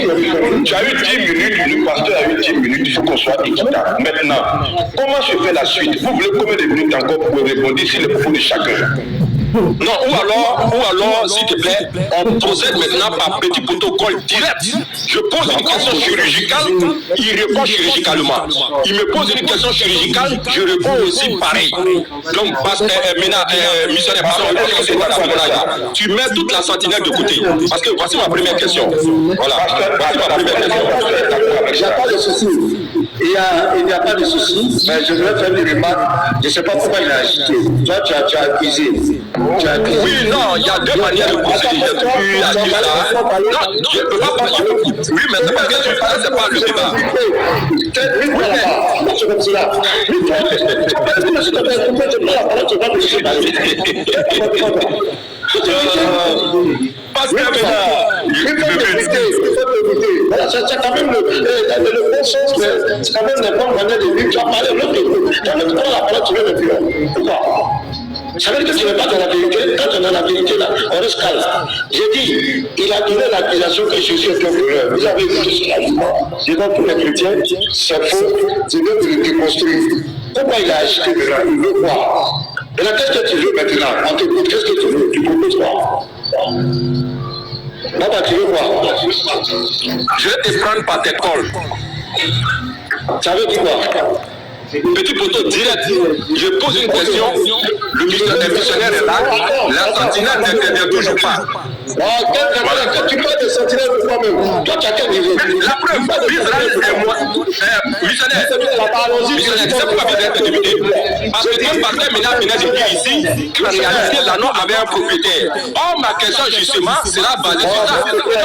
Tu as eu 10 minutes, le pasteur a eu 10 minutes, il faut qu'on soit équitable. Maintenant, comment se fait la suite? Vous voulez combien de minutes encore pour répondre sur les propos de chacun? Non, ou alors, s'il te plaît, on procède maintenant par petit protocole direct. Je pose une question chirurgicale, il répond chirurgicalement. Il me pose une question chirurgicale, je réponds aussi pareil. Donc, missionnaire, tu mets toute la sentinelle de côté. Parce que voici ma première question. Voilà, voici ma première question. Il n'y a pas de souci. Il n'y a pas de souci, mais je voudrais faire une remarque. Je ne sais pas pourquoi il a agité. Toi, tu as accusé. Oui, non, il y a deux manières de procéder. Tu as dit ça. Non, je ne peux pas parler. Oui, mais c'est parce que tu parles, c'est pas le débat. C'est comme cela. Parce que voilà, c'est quand même le bon sens, c'est quand même la bonne manière de vivre. Tu as parlé de l'autre. Quand tu prends la parole, tu veux le plus. Pourquoi? Ça veut dire que tu n'es pas dans la vérité. Quand on a la vérité, là, on reste calme. J'ai dit, il a donné l'accusation que Jésus est un voleur. Vous avez vu cela. Devant tous les chrétiens, c'est faux. Je veux te le déconstruire. Pourquoi il a acheté maintenant? Il veut quoi? Maintenant, qu'est-ce que tu veux maintenant? On t'écoute, qu'est-ce que tu veux? Tu proposes quoi? Papa, tu veux quoi? je vais te prendre par tes cols. Ça veut dire quoi? Petit poteau direct, je pose une question, le missionnaire est là, la sentinelle n'intervient toujours pas. Quand tu parles de sentinelle pour toi-même, toi tu as quel niveau? La preuve, Israël et moi, missionnaire, c'est pourquoi Israël est débuté. Parce que un pasteur maintenant vient de dire ici qu'en réalité l'anneau avait un propriétaire. Or, ma question justement sera basée sur ça.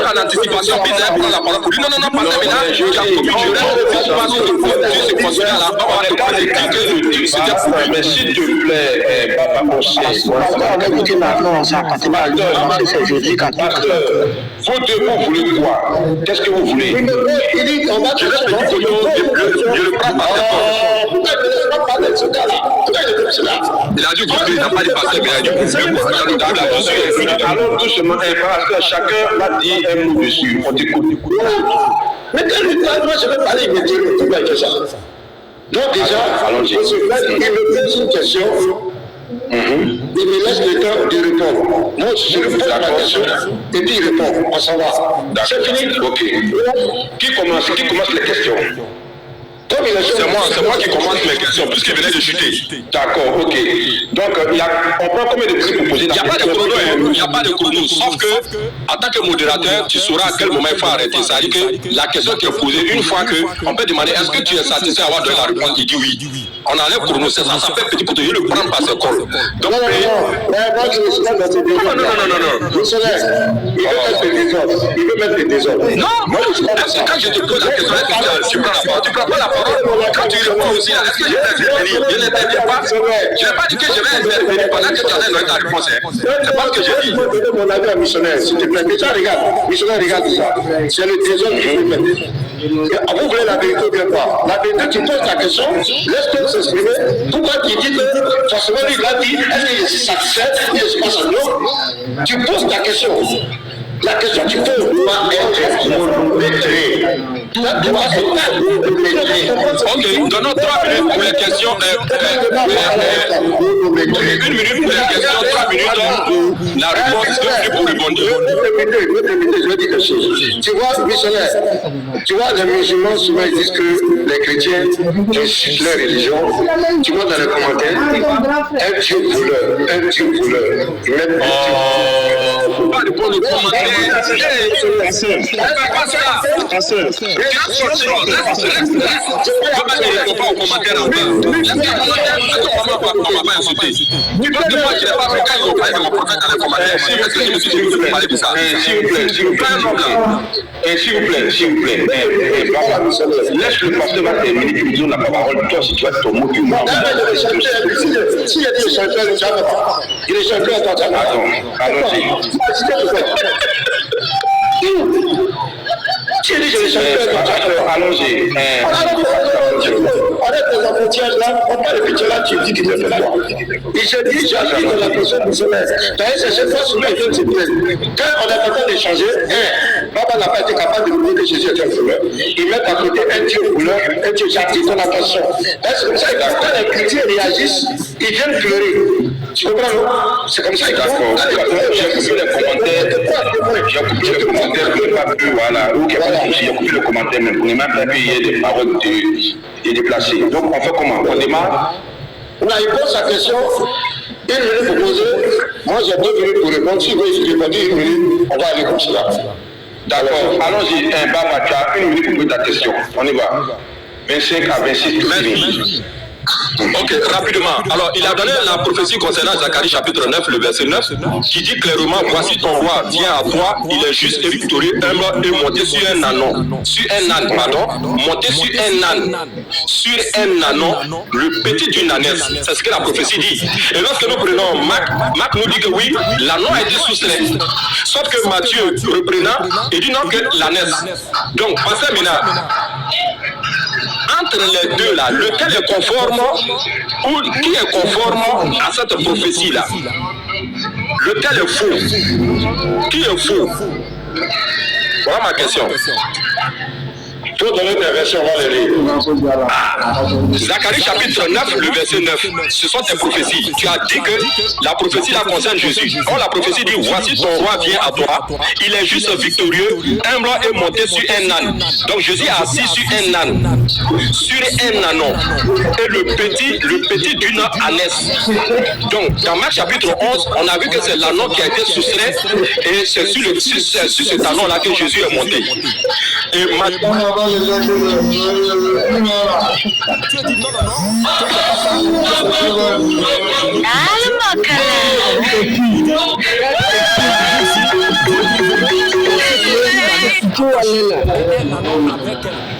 En anticipation, Israël prend la parole pour dire non, pasteur maintenant, tu as commis du rêve, tu passes sur ce postulat-là, on va te poser quelques mais s'il te plaît, Papa Conseil, vous deux, vous voulez quoi? Qu'est-ce que vous voulez? Il dit, on va te je le prends par tes cols. Il a dit qu'il n'a pas dépassé, mais il a dit que allons doucement, parce que chacun va dire un mot dessus. On t'écoute. Mais moi, je vais parler immédiatement de ça. Donc déjà, il me pose une question, il me laisse le temps de répondre. Moi, je lui pose la question, et puis il répond, on s'en va. C'est fini? Ok. Qui commence les questions? comme il est C'est moi qui commence mes questions, puisqu'il venait de chuter. D'accord, ok. Donc, on prend combien de minutes pour poser Il n'y a pas de chrono, il n'y a pas de chrono. Sauf que, en tant que modérateur, tu sauras à quel moment il faut arrêter. C'est-à-dire que la question qui est posée, une fois qu'on peut demander est-ce que tu es satisfait d'avoir donné la réponse, il dit oui. On enlève le chrono, c'est ça, ça fait petit poteau, il le prend par ses cols. Donc, non. Il veut mettre des désordres. Non, quand je te pose la question, est-ce que tu prends la parole? Tu ne prends pas la parole. Quand tu réponds aussi, est-ce que je vais intervenir? Je n'interviens pas. Je n'ai pas dit que je vais intervenir pendant que tu as donné ta réponse. C'est pas ce que j'ai dit. Je vais donner mon avis à missionnaire, s'il te plaît. Déjà, regarde, missionnaire, regarde ça. C'est le désordre qu'il faut mettre. Vous voulez la vérité ou bien pas? La vérité, tu poses ta question, laisse-toi s'exprimer. Pourquoi tu dis que forcément lui il a dit, est-ce que je suis satisfait, ou je suis pas satisfait? Tu poses ta question. La question qu'il faut doit être chronométrée. Ok, donnons 3 minutes pour les questions. 1 minute pour les questions, 3 minutes pour la réponse, 2 minutes pour répondre. Je vais dire quelque chose. Tu vois, missionnaire, tu vois, les musulmans souvent ils disent que les chrétiens insultent leur religion. Tu vois dans les commentaires, un Dieu voleur, un Dieu voleur. Ils mettent un Dieu voleur. Pas de bon commentaire. S'il vous plaît. Laisse le pasteur va terminer, tu lui donnes la parole. Toi, si tu as ton mot, tu m'en s'il y a des chanteurs, il est chanteur, allons-y. Allons-y. Arrête les entretiens là, on parle de pitié là, tu dis qu'il te fait quoi. Il se dit, j'ai appris dans la personne missionnaire. C'est chaque fois souvent, il donne ses pièces. Quand on est en train d'échanger, Baba n'a pas été capable de nous dire que Jésus est un voleur. Ils mettent à côté un Dieu voleur, un Dieu gentil, ton attention. C'est comme ça que quand les chrétiens réagissent, ils viennent pleurer. Tu comprends, non? C'est comme ça qu'ils font. J'ai coupé les commentaires. J'ai coupé les commentaires que pas pu, voilà. J'ai coupé le commentaire, mais pour ne même pas qu'il y ait des paroles déplacées. Donc, on fait comment? On démarre? Il pose sa question, 1 minute pour poser. Moi, j'ai 2 minutes pour répondre. Si vous voulez répondre 1 minute, on va aller comme cela. D'accord. Allons-y. Baba, tu as 1 minute pour poser ta question. On y va. 25 à 26 minutes. Ok, rapidement. Alors, il a donné la prophétie concernant Zacharie chapitre 9, le verset 9, qui dit clairement, voici ton roi vient à toi, il est juste et victorieux, humble et monté sur un âne, monté sur un âne, le petit d'une ânesse. C'est ce que la prophétie dit. Et lorsque nous prenons Marc nous dit que oui, l'ânon a été soustrait. Sauf que Matthieu, reprenant, il dit non que l'ânesse. Donc, pasteur Ménard, entre les deux là, lequel est conforme ou qui est conforme à cette prophétie là? Lequel est faux? Qui est faux? Voilà ma question. Pour donner des versions, on va les lire. Zacharie chapitre 9, le verset 9. Ce sont tes prophéties. Tu as dit que la prophétie là concerne Jésus. Or la prophétie dit, voici ton roi vient à toi. Il est juste victorieux, humble et monté sur un âne. Donc Jésus est assis sur un âne. Sur un ânon. Et le petit d'une ânesse. Donc dans Marc chapitre 11, on a vu que c'est l'ânon qui a été soustrait. Et c'est sur cet ânon là que Jésus est monté. Et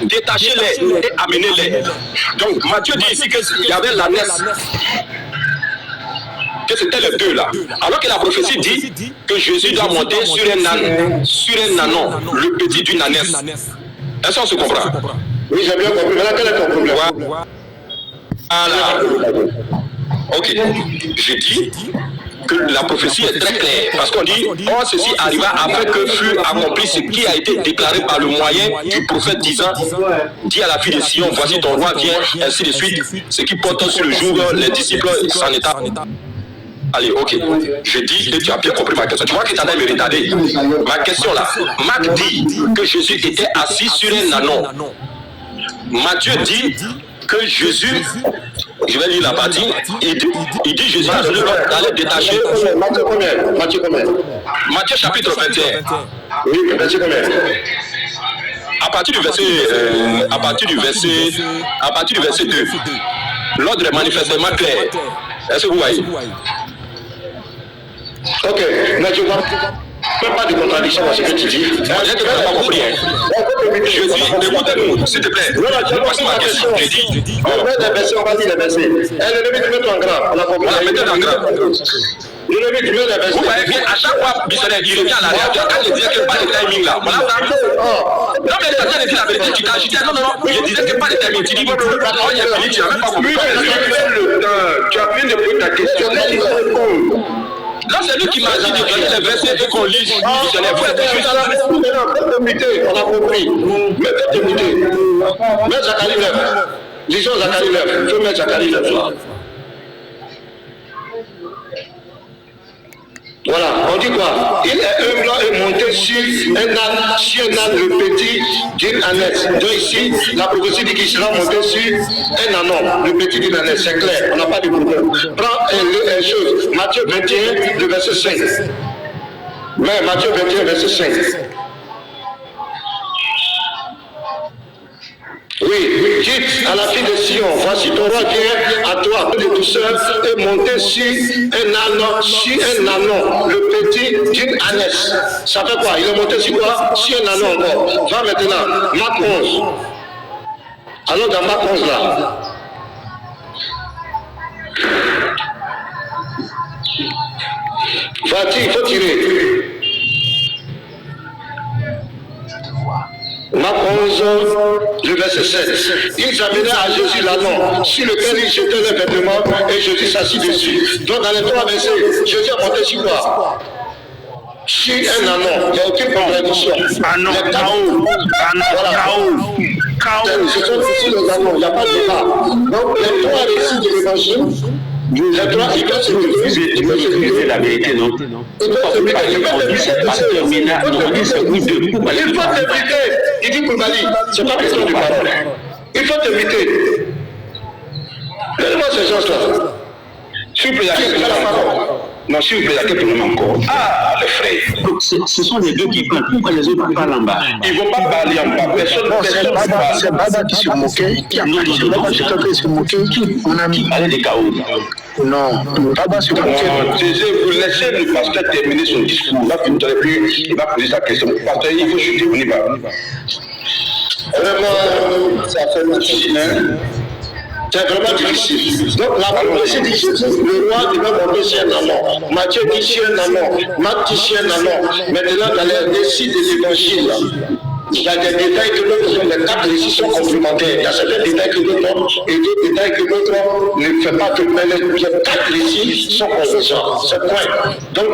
détachez-les et amenez-les. Donc Matthieu dit ici qu'il y avait l'ânesse, que c'était les deux là. Alors que la prophétie dit que Jésus doit monter sur un ânon, le petit d'une ânesse. Est-ce qu'on se comprend? Oui, j'ai bien compris. Maintenant, quel est ton problème? Voilà. Ok. Je dis que la prophétie est très claire. Parce qu'on dit, oh, ceci arriva afin que fût accompli ce qui a été déclaré par le moyen du prophète disant, dis à la fille de Sion, voici ton roi vient, ainsi de suite. Ce qui porte sur le jour, les disciples s'en état. Allez, ok. Je dis, et tu as bien compris ma question. Tu vois que tu en as me retardé. Ma question là, Marc dit que Jésus était assis sur un ânon. Matthieu dit que Jésus, je vais lire la partie, il dit Jésus allait détacher. Matthieu combien? Matthieu chapitre 21. Oui, Matthieu combien? À partir du verset 2, l'ordre est manifestement clair. Est-ce que vous voyez? Ok, mais je vois même pas de contradiction dans ce que tu dis. Je ne pas compris. Je dis, écoutez-nous, s'il te plaît. Voici ma question. Je dis, on va dire les versets, on va dire les versets. L'ennemi, tu mets en grand. On a compris. Mettez en grand. L'ennemi, tu mets les versets. Vous voyez bien, à chaque fois, il revient à la réalité. Quand je disais que pas de timing là, voilà ça. Non, mais quand je dis la vérité, tu t'agitais. Non, je disais que pas de timing. Tu dis, bon, il y a fini, tu n'as même pas compris. Tu as bien de poser ta question. Là, c'est lui qui m'a dit de donner les versets et qu'on lise. On a compris. Mais faites écouter. Mets Zacharie 9. Lisons Zacharie 9. Je vais mettre Zacharie 9 là. Voilà, on dit quoi? Il est humblant et monté sur un âne le petit d'une ânesse. Donc ici, la prophétie dit qu'il sera monté sur un anon, le petit d'une ânesse. C'est clair, on n'a pas de problème. Prends une chose, Matthieu 21, le verset 5. Mais Matthieu 21, verset 5. Oui, dites à la fille de Sion, voici ton roi vient à toi, de douceur, et monter sur un anon, le petit d'une ânesse. Ça fait quoi? Il est monté sur quoi? Sur un anon encore. Va maintenant, Marc 11. Allons dans Marc 11 là. Va-t-il, il faut tirer. Marc 11, le verset 7. Ils amenaient à Jésus l'anon, sur lequel ils jetaient les vêtements, et Jésus s'assit dessus. Donc dans les 3 versets, Jésus a monté sur quoi? Sur un anon. Il n'y a aucune contradiction. Anon, Ce sont ici les anons, il n'y a pas de débat. Donc les 3 récits de l'évangile, les 3, ils peuvent se dire la vérité, non? Il faut t'éviter. Il dit Koulibaly, c'est pas question de parole. Il faut t'éviter. Donne-moi ces gens-là. S'il vous plaît, il y a quelques parole. Non, s'il vous plaît, il y a quelques problèmes encore. Ah, les frères. Ce sont les deux qui parlent. Pourquoi les autres parlent en bas? Ils ne vont pas parler en bas. Personne c'est Baba qui se moquait. C'est Baba qui se moquait. On a mis. Allez, des chaos. Non, Baba se moquait. Vous laissez le pasteur terminer son discours. Là, vous n'aurez plus. Il va poser sa question. Pasteur, il faut chuter. On y va. Vraiment, ça fait difficile. C'est vraiment difficile. Donc la prophétie dit Jésus, le roi devait monter sur un anon. Matthieu dit sur un anon. Marc dit sur un anon. Maintenant, dans les récits de l'évangile, il y a des détails que l'autre, les 4 récits sont complémentaires. Il y a certains détails que l'autre et d'autres détails que l'autre ne fait pas que mais les 4 récits sont convergents. C'est point. Donc,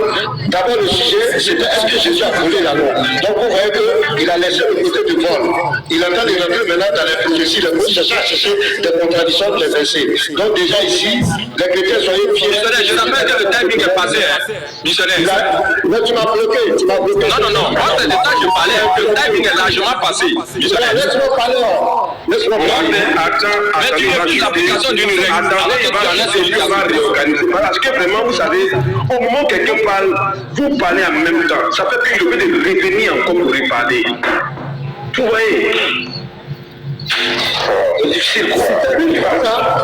d'abord le sujet, c'était est-ce que Jésus a volé l'anon? Donc, vous voyez qu'il a laissé le côté du vol. Il entend les rentrer maintenant dans les prophéties, les mots cherchent à chercher des contradictions de les versets. Donc, déjà ici, les chrétiens soyez fiers. Je rappelle que le timing est passé, missionnaire. Mais tu m'as bloqué, Non. Moi, c'est de ça que je parlais. Le timing est largement passé. Laisse-moi parler. Laisse-moi parler. Mais tu veux plus l'application d'une règle. Attendez, il va réorganiser. Parce que vraiment, vous savez, au moment où quelqu'un parle, vous parlez en même temps. Ça fait plus le fait de revenir encore pour reparler. Vous voyez? C'est difficile, quoi.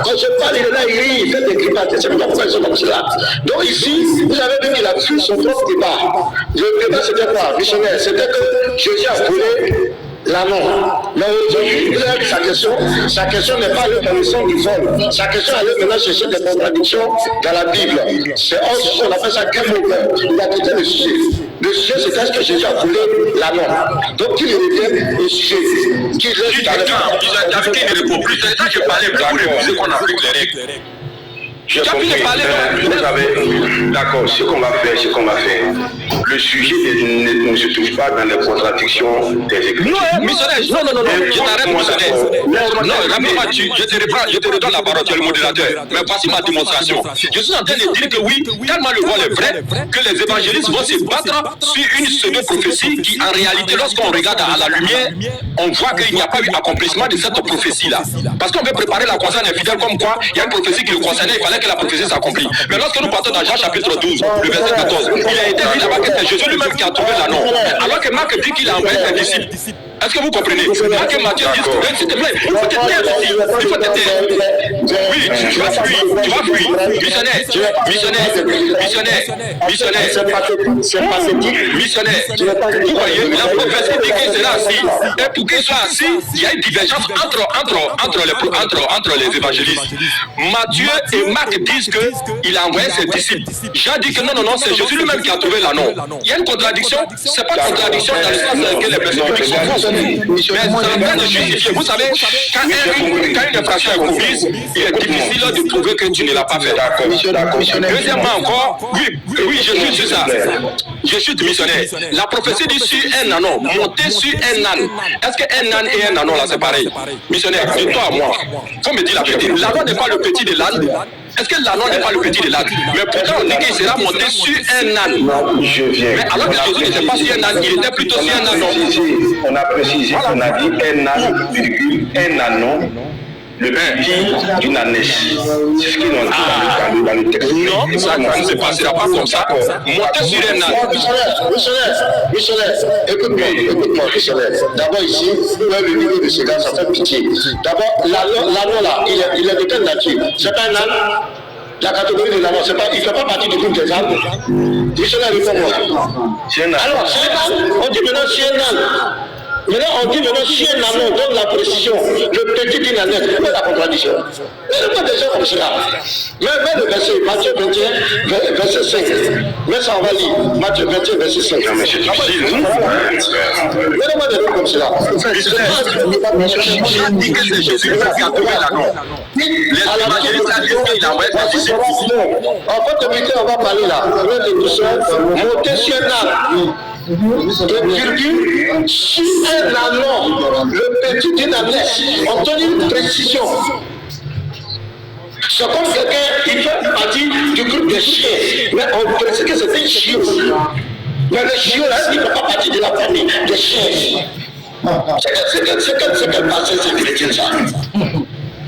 Quand je parle, il est là, il rit, il fait des grimaces. C'est pourquoi ils sont comme cela. Donc ici, vous avez vu qu'il a fait son propre débat. Le débat, c'était quoi, missionnaire? C'était que Jésus a volé l'anon. Mais aujourd'hui, vous avez vu sa question. Sa question n'est pas dans le sens du vol. Sa question, elle est maintenant chercher des contradictions dans la Bible. C'est on appelle ça game over. Il a quitté le sujet. Le sujet, c'est est-ce que Jésus a volé l'anon. Donc, il revient au sujet. Qui reste dans le David ne répond plus. C'est ça que je parlais. Vous refusez qu'on applique les règles. Vous savez, d'accord, ce qu'on va faire. le sujet ne se trouve pas dans les contradictions des Écritures. Non, missionnaire, non, je t'arrête, missionnaire. Non, rapidement, je te redonne la parole, tu es le modérateur. Mais voici ma démonstration. Je suis en train de dire que oui, tellement le voile est vrai, que les évangélistes vont se battre sur une pseudo-prophétie qui, en réalité, lorsqu'on regarde à la lumière, on voit qu'il n'y a pas eu accomplissement de cette prophétie-là. Parce qu'on veut préparer la croisade des fidèles comme quoi, il y a une prophétie qui le concernait, il fallait que la prophétie s'accomplisse. Mais lorsque nous partons dans Jean chapitre 12, le verset 14, il a été dit là-bas que c'est Jésus lui-même qui a trouvé l'anneau. Alors que Marc dit qu'il a envoyé ses disciples. Est-ce que vous comprenez? Marc et Matthieu disent, s'il te plaît, il faut te taire ici. Il faut te taire. Oui, tu vas fuir. Missionnaire. C'est pathétique. Missionnaire. Vous voyez, la prophétie dit qu'il sera assis. Et pour qu'il soit assis, il y a une divergence entre les évangélistes. Matthieu et Marc disent qu'il a envoyé ses disciples. Jean dit que non, c'est Jésus lui-même qui a trouvé l'anneau. Il y a une contradiction. C'est pas une contradiction dans le sens que les personnes publiques sont fausses. Mais c'est en train de justifier. Vous savez, quand une infraction est commise, il est difficile de prouver que tu ne l'as pas fait. Deuxièmement encore, oui, je suis sur ça. Je suis missionnaire. La prophétie dit sur un anneau, monter sur un âne. Est-ce qu'un âne et un anneau là c'est pareil? Missionnaire, de toi à moi, faut me dire la vérité. L'anneau n'est pas le petit de l'âne. Est-ce que l'anneau n'est pas le petit de l'âne? Mais pourtant on dit qu'il sera monté sur un âne. Mais alors que Jésus n'était pas sur un âne, il était plutôt sur un anneau. On a précisé, on a dit un âne, un anneau. Le petit d'une ânesse. C'est ce qu'ils ont dit dans le texte. Non, ça ne se passera pas comme ça. Monter sur un âne. Missionnaire, écoute-moi, missionnaire. D'abord ici, le niveau de ce gars, ça fait pitié. D'abord, l'anneau là, il est de quelle nature? C'est pas un âne? La catégorie de l'anneau, il ne fait pas partie du groupe des ânes. Missionnaire, réponds-moi. Alors, c'est un âne. On dit maintenant c'est un âne. Maintenant, on dit maintenant, si un anneau donne la précision, le petit d'une ânesse, où est la contradiction? C'est pas des gens comme cela. Mais le verset, Matthieu 21, verset 5. Mais ça, on va lire. Matthieu 21, verset 5. Non, mais c'est difficile. Donnez-moi des mots comme cela. Jean dit que c'est Jésus qui a trouvé l'anneau. Les évangélistes disent qu'il a envoyé ses disciples. En fait, on va parler là. On va de tout seul. Monter sur un arbre. Virgule, sur un anneau, le petit d'une ânesse, on donne une précision. C'est comme quelqu'un, il fait partie du groupe des chiens, mais on précise que c'est un chiot. Mais le chiot là, il ne fait pas partie de la famille des chiens. C'est quel passé c'est chrétien ça?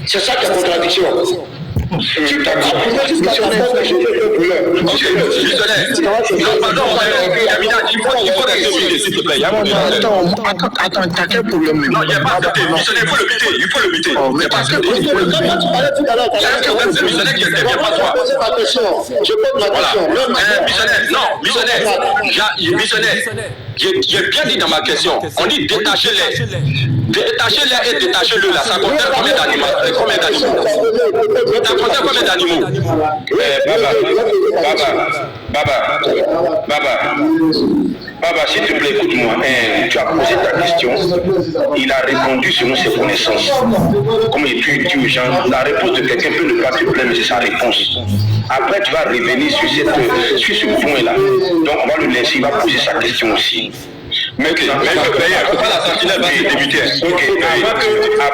C'est ça qui est contradiction. Tu t'as pas jusqu'à la mort que je veux il faut rester s'il te plaît. Attends, t'as quel problème? Non, il n'y a pas de missionnaire, il faut le buter. Il pas de missionnaire qui est bien pas toi. Je pose ma question. Missionnaire, j'ai bien dit dans ma question. On dit détachez-les. Détachez-les et détachez-le là. Ça contient combien d'animaux? Ça contient combien d'animaux? Baba, s'il te plaît, écoute-moi. Tu as posé ta question. Il a répondu selon ses connaissances. Comme tu dis aux gens, la réponse de quelqu'un peut ne pas te plaire, mais c'est sa réponse. Après, tu vas revenir sur ce point-là. Donc, on va le laisser, il va poser sa question aussi. Mais il faut payer, il ne faut pas la sentinelle va se débuter. Ok, avant que la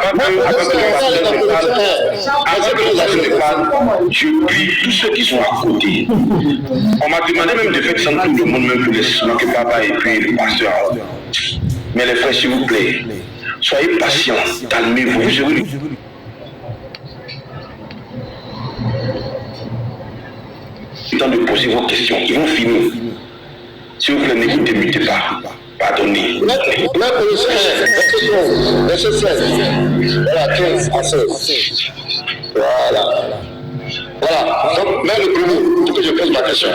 parle, je prie tous ceux qui sont à côté. On m'a demandé même de faire descendre tout le monde, même plus que papa et puis le pasteur. Mais les frères, s'il vous plaît, soyez patients, calmez-vous, vous aurez le temps de poser vos questions, ils vont finir. S'il vous plaît, ne vous démutez pas. Pardonnez. Verset 16. Voilà, 15 à 16. Voilà. Donc, mais le premier, tout que je pose ma question.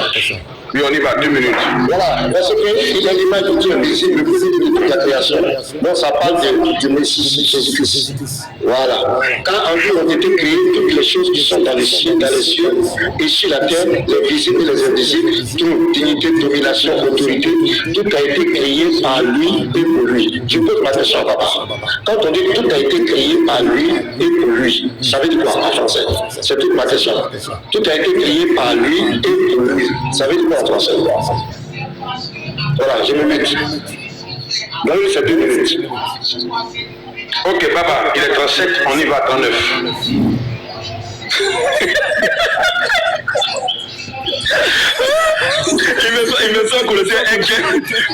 Oui, on y va, 2 minutes. Voilà, parce qu'il a l'image de Dieu, le président de toute la création. Donc, ça parle du Messie Jésus-Christ. Voilà. Quand en lui ont été créées toutes les choses qui sont dans les cieux et sur la terre, les visibles et les invisibles, toute dignité, domination, autorité, tout a été créé par lui et pour lui. Je pose ma question à papa. Quand on dit que tout a été créé par lui et pour lui, ça veut dire quoi en français? C'est toute ma question. Tout a été créé par lui et pour lui. Ça veut dire quoi en français? Voilà, je me mets. Donc, c'est 2 minutes. Ok, Baba, il est 37, on y va, 39. Il me semble Colossiens 1,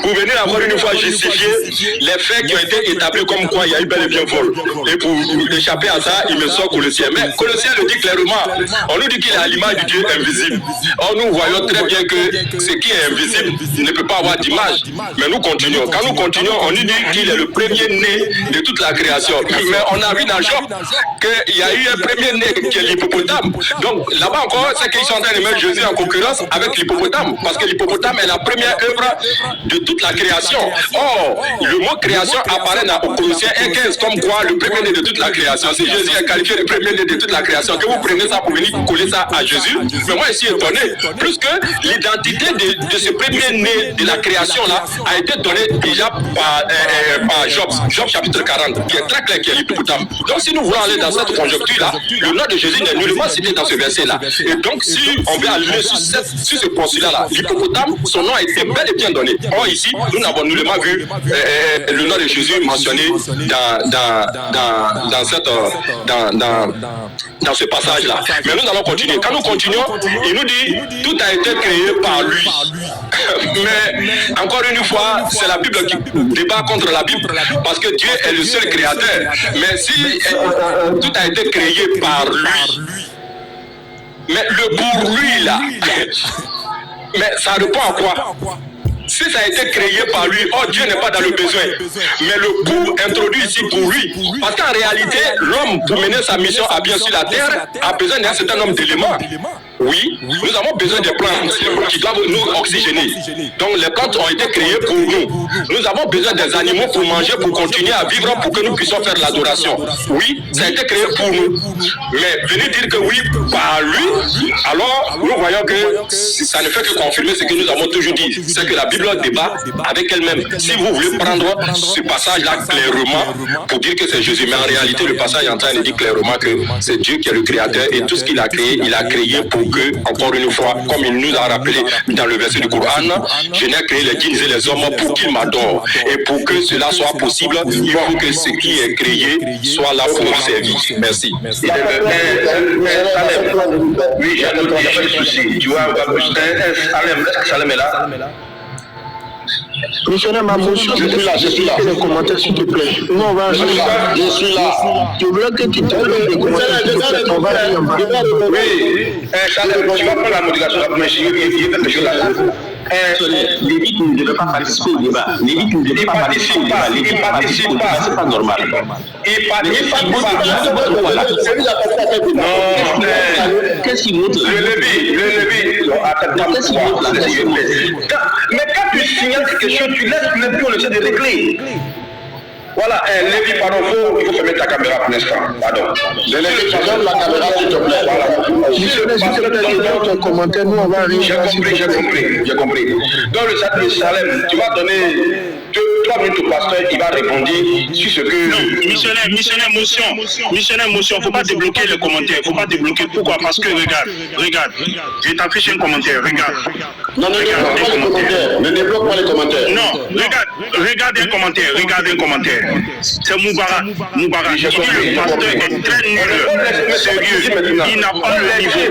vous venez encore une fois justifier les faits qui ont été établis comme quoi il y a eu bel et bien vol. Et pour échapper à ça, il me semble Colossiens. Mais Colossiens le dit clairement. On nous dit qu'il est à l'image du Dieu invisible. Or, nous voyons très bien que ce qui est invisible ne peut pas avoir d'image. Mais nous continuons. Quand nous continuons, on nous dit qu'il est le premier né de toute la création. Mais on a vu dans Job qu'il y a eu un premier né qui est l'hippopotame. Donc là-bas encore, c'est qu'ils sont en train de mettre Jésus en concurrence avec l'hippopotame. Parce que l'hippopotame est la première œuvre de toute la création. Or, le mot création apparaît dans Colossiens 1,15 comme quoi le premier né de toute la création. Si Jésus est qualifié le premier né de toute la création, que vous prenez ça pour venir coller ça à Jésus, mais moi je suis étonné. Plus que l'identité de ce premier né de la création-là a été donnée déjà par Job. Job chapitre 40, qui est très clair, qui est l'hippopotame. Donc si nous voulons aller dans cette conjoncture-là, le nom de Jésus n'est nullement cité dans ce verset-là. Et donc si on veut aller sur ce postulat-là, l'hippopotame, son nom a été bel et bien donné. Or ici, nous n'avons nullement vu le nom de Jésus mentionné dans ce passage-là. Mais nous allons continuer. Quand nous continuons, il nous dit tout a été créé par lui. Mais encore une fois, c'est la Bible qui débat contre la Bible parce que Dieu est le seul créateur. Mais si tout a été créé par lui, mais le pour lui là, mais ça répond à quoi? Si ça a été créé par lui, oh Dieu n'est pas dans le besoin. Mais le pour introduit ici pour lui. Parce qu'en réalité, l'homme, pour mener sa mission à bien sur la terre, a besoin d'un certain nombre d'éléments. Oui, nous avons besoin des plantes qui doivent nous oxygéner. Donc les plantes ont été créées pour nous. Nous avons besoin des animaux pour manger, pour continuer à vivre, pour que nous puissions faire l'adoration. Oui, ça a été créé pour nous. Mais venir dire que oui, par lui, alors nous voyons que ça ne fait que confirmer ce que nous avons toujours dit. C'est que la Bible débat avec elle-même. Si vous voulez prendre ce passage-là clairement pour dire que c'est Jésus, mais en réalité le passage est en train de dire clairement que c'est Dieu qui est le créateur et tout ce qu'il a créé pour que, encore une fois, comme il nous a rappelé dans le verset du Coran, je n'ai créé les djinns et les hommes pour qu'ils m'adorent. Et pour que cela soit possible, il faut que ce qui est créé soit là pour nous servir. Merci. Oui, j'ai un autre souci. Tu vois, Salem, est-ce que Salem est là? Missionnaire, ma motion, je suis là. Les commentaires, s'il te plaît. Non, on va je suis là. Tu veux que tu te donnes des commentaires, s'il te plaît. On va aller en bas. Oui, Salem, tu vas prendre la modulation, mais je vais faire quelque chose là. Lévite ne devait pas participer au débat. Lévite ne devait pas participer au débat. Lévite ne participe au débat, c'est pas normal. Il participe pas. Non, qu'est-ce qu'il montre? Le Lévi. Qu'est-ce qu'il montre là? Mais quand tu signales quelque chose, tu laisses même plus on essaie de régler. Voilà, Lévi, pardon, il faut fermer ta caméra pour l'instant. Pardon. Lévi, ferme la caméra, s'il te plaît. Voilà. Ton commentaire, nous, on va arriver. J'ai compris. Dans le chat de Salem, tu vas donner 2-3 minutes au pasteur, il va répondre sur ce que... Non, missionnaire motion, faut pas débloquer le commentaire, faut pas débloquer. Pourquoi? Parce que regarde, je t'affiche un commentaire, regarde. Non, ne débloque pas les commentaires. Non, regarde un commentaire. C'est Moubarak. Le pasteur est très nul, sérieux. Il n'a pas le niveau.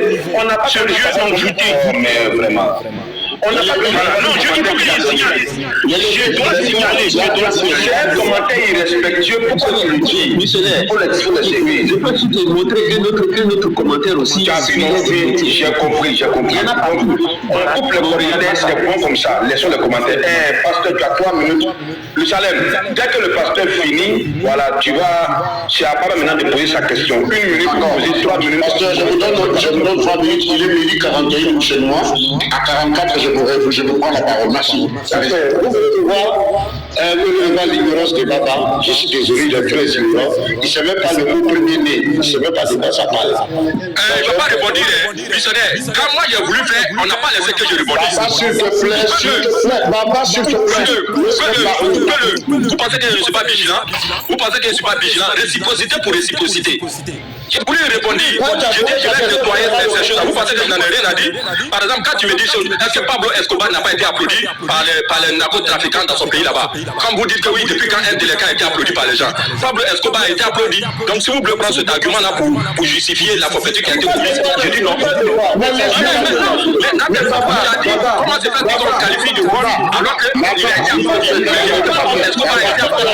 Ce Dieu envoûté. Mais vraiment... On n'a pas de non, je dois signaler. Je dois signaler. C'est un commentaire irrespectueux. Pourquoi tu le dis? Missionnaire, je peux te montrer un autre commentaire aussi. J'ai compris. Il y en a pas. On coupe les commentaires, c'est bon comme ça. Laissons les commentaires. Pasteur, tu as 3 minutes. Le Salem, dès que le pasteur finit, voilà, tu vas. C'est à part maintenant de poser sa question. 1 minute pour poser 3 minutes. Pasteur, je vous donne 3 minutes. Il est midi 41 chez moi. À 44, je vous prends la parole. Merci. Vous pouvez voir l'ignorance de Baba. Je suis désolé, il est très ignorant. Il ne sait même pas le mot premier-né. Il ne sait même pas de quoi ça parle. Je ne peux pas répondre, missionnaire. Quand moi j'ai voulu faire, on n'a pas laissé que je répondisse. Baba, s'il te plaît. Baba, s'il te plaît. Vous pensez que je ne suis pas vigilant? Réciprocité pour réciprocité. Je voulais répondre. Je dis, je vais nettoyer ces choses. Vous pensez que je n'en ai rien à dire? Par exemple, quand tu me dis, est-ce que Pablo Escobar n'a pas été applaudi par les narcotrafiquants dans son pays là-bas? Quand vous dites que oui, depuis quand un délinquant a été applaudi par les gens, Pablo Escobar a été applaudi. Donc si vous voulez prendre cet argument-là pour justifier la forfaiture qui a été commise, je dis non. Mais comment c'est fait qu'on qualifie de vol alors qu'il a été applaudi? Escobar a été applaudi.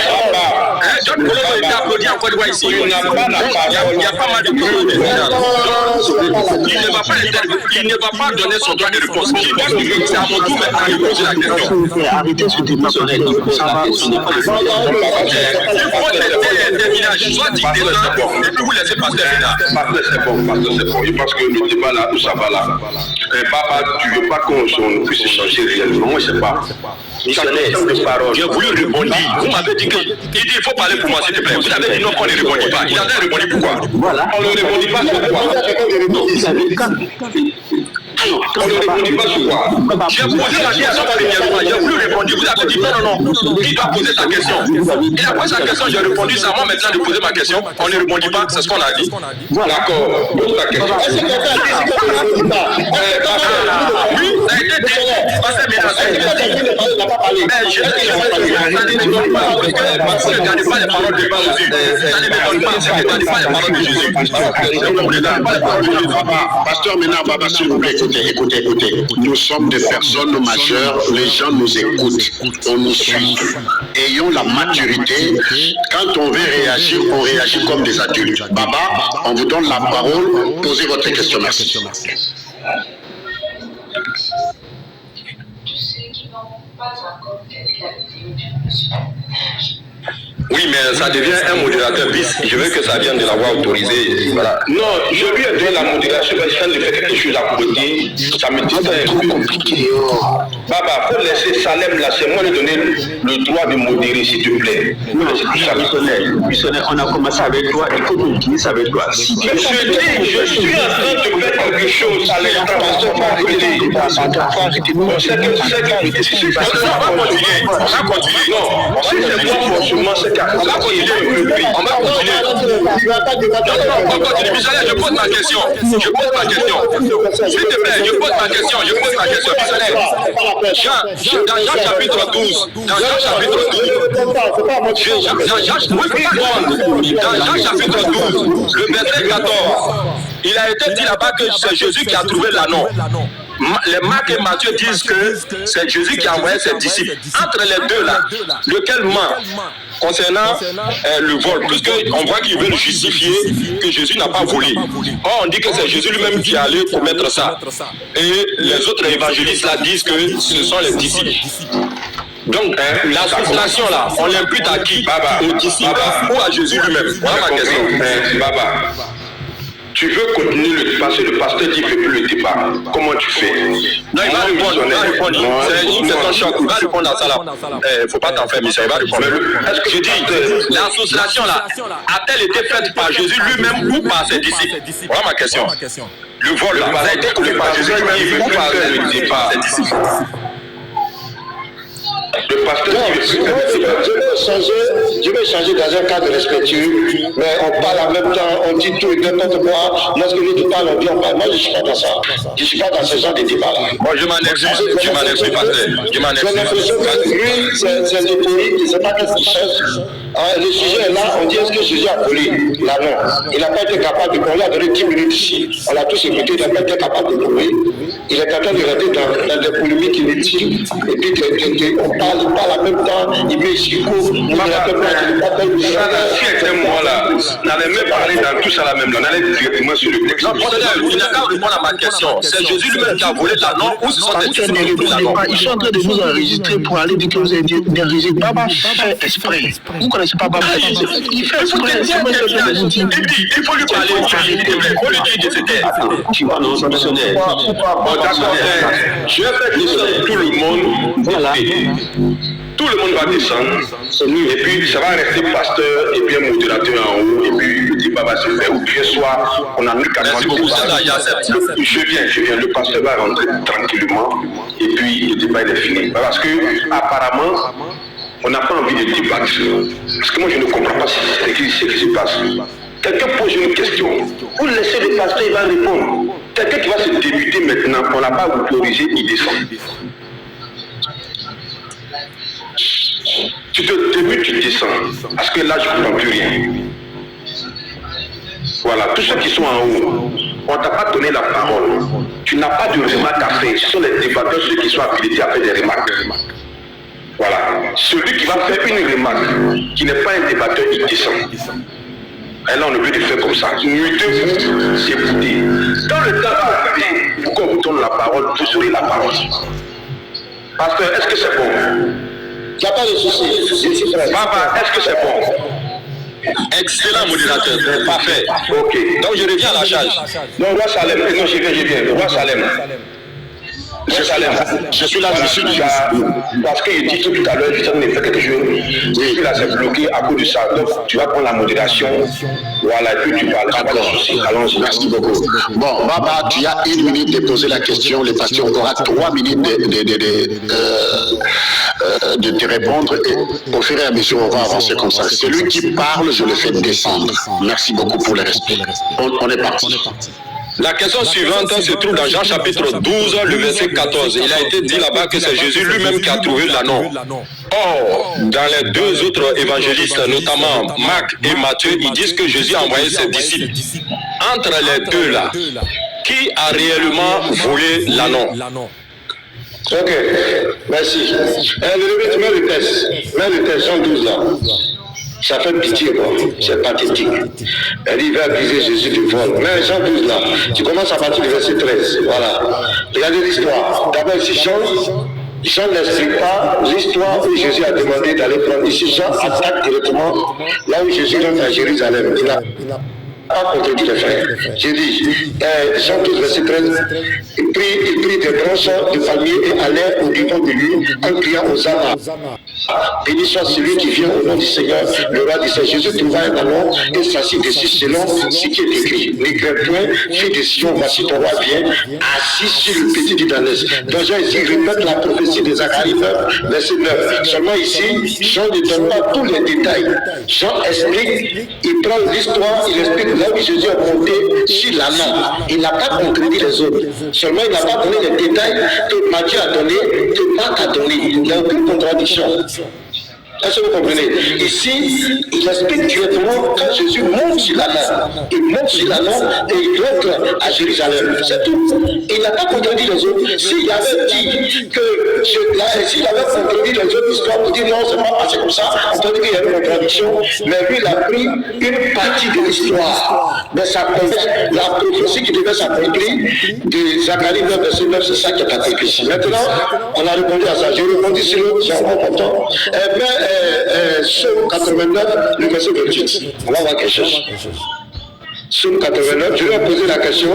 John Polo a été applaudi en Côte d'Ivoire ici. Il y a pas mal de choses. Il ne va pas donner son droit de réponse. C'est à mon tour maintenant de poser la question. Arrêtez ce débat sur les des villages, soit dit des gens, et puis vous laissez passer là. C'est bon. Parce que le débat là, où ça va là, papa, tu veux pas qu'on puisse échanger réellement, moi je sais pas. J'ai voulu répondre. Vous m'avez dit qu'il faut parler pour moi, s'il te plaît. Vous avez dit non, qu'on ne répondit pas. Il avait répondu pourquoi? Voilà. On ne répondit pas sur quoi? On ne répondit pas sur quoi? J'ai posé la question premièrement. J'ai voulu répondre. Vous avez dit non. Qui doit poser sa question? Il a posé sa question, j'ai répondu. C'est à moi maintenant de poser ma question. On ne répondit pas, c'est ce qu'on a dit. D'accord, pose ta question. Est-ce que quelqu'un a dit si on ne répondit pas? Oui, ça a été dit. Parce que Il n'a pas parlé. mais je ne m'étonne pas parce que ne regardez pas les paroles de Jésus. Ça ne m'étonne pas, c'est que ne regardez pas les paroles de Jésus. Pasteur Ménard Baba, s'il vous plaît, écoutez. Nous sommes des personnes majeures, les gens nous écoutent, on nous suit. Ayons la maturité. Quand on veut réagir, on réagit comme des adultes. Baba, on vous donne la parole. Posez votre question. Merci. Tous ceux qui n'ont pas encore vu la vidéo du monsieur. Oui, mais ça devient un modérateur bis. Je veux que ça vienne de l'avoir autorisé. Voilà. Non, je lui ai donné la modération parce qu'il fait quelque chose à côté. Ça me dit c'est trop compliqué. Baba, faut laisser Salem là, c'est moi de donner le droit de modérer, s'il te plaît. Non, missionnaire, on a commencé avec toi, il faut qu'on finisse avec toi. Si tu je suis en train de faire quelque chose à l'instant. On va arrêter. On sait que c'est qu'arrêter. Si c'est pas ça, on va continuer. Non, si c'est moi forcément, c'est qu'à On va continuer. On va continuer. Je pose ma question. S'il te plaît, je pose ma question. Dans Jean chapitre 12. Dans Jean chapitre 12, le verset 14, il a été dit là-bas que c'est Jésus qui a trouvé l'anneau. Les Marc et Matthieu disent que c'est Jésus qui a envoyé ses disciples. Entre les deux là, lequel ment concernant le vol, puisqu'on voit qu'ils veulent justifier que Jésus n'a pas volé. Or, on dit que c'est Jésus lui-même qui allait commettre ça. Et les autres évangélistes là disent que ce sont les disciples. Donc, l'association là, on l'impute à qui? Aux disciples ou à Jésus lui-même? Voilà ma question. Baba, tu veux continuer le débat, c'est le pasteur qui ne fait plus le débat. Comment tu fais? Non, il va répondre. C'est une question choc. Il va répondre à ça là. Il ne faut pas t'en faire, Michel. Il va répondre. Est-ce que je dis, l'association là, a-t-elle été faite par Jésus lui-même ou par ses disciples? Voilà ma question. Le vol là, ça a été commis par Jésus lui-même ou par ses disciples? Le pasteur je vais changer dans un cadre respectueux, mais on parle en même temps, on dit tout et n'importe quoi. Lorsque nous parlons, on dit on parle. Moi, je ne suis pas dans ça. Je ne suis pas dans ce genre de débat-là. Moi, je m'en excuse, pasteur. Je m'en excuse. J'ai l'impression que lui, c'est des théories, il ne sait pas qu'est-ce qu'il cherche. Le sujet est là, on dit est-ce que Jésus a volé? Là, non. Il n'a pas été capable de. On lui a donné 10 minutes ici. On l'a tous écouté, il n'a pas été capable de prouver. Il est en train de rester dans des polémiques inutiles. Et puis, on parle en même temps, il met Chico, il met la peuple. Si était moi là, n'allait même parler dans tout ça la même, on allait directement sur le texte. Non, il n'a qu'à répondre à ma question. C'est Jésus lui-même qui a volé l'anneau ou ce sont des disciples qui ont volé l'anneau? Ils sont en train de nous enregistrer pour aller dire que vous avez enregistré. Baba fait exprès. Vous ne connaissez pas Baba? Il fait exprès. Il faut lui parler. Il faut lui dire que c'était. tu vas nous sanctionner. Je vais faire descendre tout le monde. Voilà. Tout le monde va descendre, et puis ça va rester pasteur et puis un modérateur en haut, et puis le débat va se faire. Ou bien soit on a mis 40 minutes. Je viens, le pasteur va rentrer tranquillement, et puis le débat est fini. Parce que apparemment, on n'a pas envie de débattre. Parce que moi je ne comprends pas ce qui se passe. quelqu'un pose une question, vous laissez le pasteur, il va répondre. Quelqu'un qui va se débuter maintenant, on n'a pas autorisé, il descend. Tu te débutes, tu descends. Parce que là, je ne comprends plus rien. Voilà, tous ceux qui sont en haut, on ne t'a pas donné la parole. Tu n'as pas de remarques à faire. Ce sont les débatteurs, ceux qui sont habilités à faire des remarques. Voilà. Celui qui va faire une remarque, qui n'est pas un débatteur, il descend. Et là, on est obligé de faire comme ça. Mutez-vous, écoutez. Quand le temps va arriver, pour qu'on vous donne la parole, vous aurez la parole. Pasteur, est-ce que c'est bon? Il n'y a pas de souci. Papa, est-ce que c'est bon? Excellent modérateur, parfait. Ok. Donc je reviens à la charge. Non, Roi Salem, non, je viens. Roi Salem. Je suis là, je suis là. Parce qu'il dit tout à l'heure, je me fait quelque chose. Et là, c'est bloqué à cause de ça. Donc, tu vas prendre la modération. Voilà, et puis tu parles. Allons-y. Merci beaucoup. Bon, Baba, tu as 1 minute de poser la question. Le pasteur aura 3 minutes de te répondre. Et au fur et à mesure, on va avancer comme ça. Celui qui parle, je le fais descendre. Merci beaucoup pour le respect. On est parti. La question suivante se trouve dans Jean chapitre 12, le verset 14. Il a été dit là-bas que c'est Jésus lui-même qui a trouvé l'anneau. Or, dans les 2 autres évangélistes, notamment Marc et Matthieu, ils disent que Jésus a envoyé ses disciples. Entre les deux là, qui a réellement volé l'anneau? Ok, merci. Tu mets le test, Jean 12 là. Ça fait pitié, quoi. C'est pathétique. Elle dit, il va accuser Jésus du vol. Mais Jean 12 là, tu commences à partir du verset 13. Voilà. Regardez l'histoire. D'abord ici, Jean n'explique pas l'histoire où Jésus a demandé d'aller prendre. Ici, Jean attaque directement là où Jésus rentre à Jérusalem. Il n'a pas contredit les frères. J'ai dit, Jean 12, verset 13, il prit des branches de palmier et allait au devant de lui en criant aux âmes. Béni soit celui qui vient au nom du Seigneur. Le roi dit, c'est Jésus trouva un anneau et s'assit dessus selon ce qui est écrit. N'écris point, fille de Sion, voici ton roi vient, assis sur le petit du Danès. Donc Jean ici répète la prophétie de Zacharie 9, verset 9. Seulement ici, Jean ne donne pas tous les détails. Jean explique, il prend l'histoire, il explique là où Jésus a monté sur l'anneau. Il n'a pas contredit les autres. Seulement il n'a pas donné les détails que Matthieu a donné, que Marc a donné. Il n'y a aucune contradiction. Est-ce que vous comprenez? Ici, il explique directement quand Jésus monte sur l'anneau. Il monte sur l'anneau et il rentre à Jérusalem. C'est tout. Il n'a pas contredit les autres. S'il avait dit que s'il avait contredit les autres histoires pour dire non, c'est pas passé comme ça, on peut dire qu'il y a une contradiction. Mais lui, il a pris une partie de l'histoire. Mais la prophétie qui devait s'accomplir de Zacharie 9, verset 9, c'est ça qui est accompli ici. Maintenant, on a répondu à ça. J'ai répondu sur le, c'est encore content. Psaume 89, le verset 28. On va voir quelque chose. Psaume 89, je lui ai posé la question.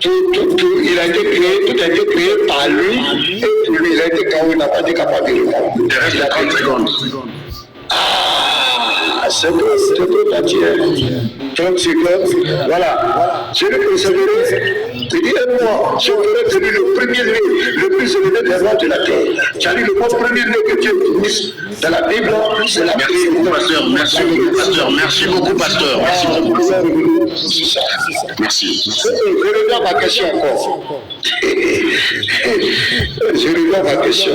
Il a été créé, tout a été créé par lui, et pour lui, il a été quand il n'a pas été capable de répondre. Il a 30 secondes. Ah, c'est peu, Mathieu. 30 secondes. Voilà. Je le persévérer. Il dit, et moi, je ferai de lui le premier lieu, le plus élevé des rois de la terre. Car le premier lieu que Dieu utilise dans la Bible, c'est la Merci beaucoup, pasteur. Merci beaucoup, pasteur. Merci beaucoup, pasteur. Merci beaucoup. C'est ça. Merci. Je reviens à ma question encore. Je reviens à ma question.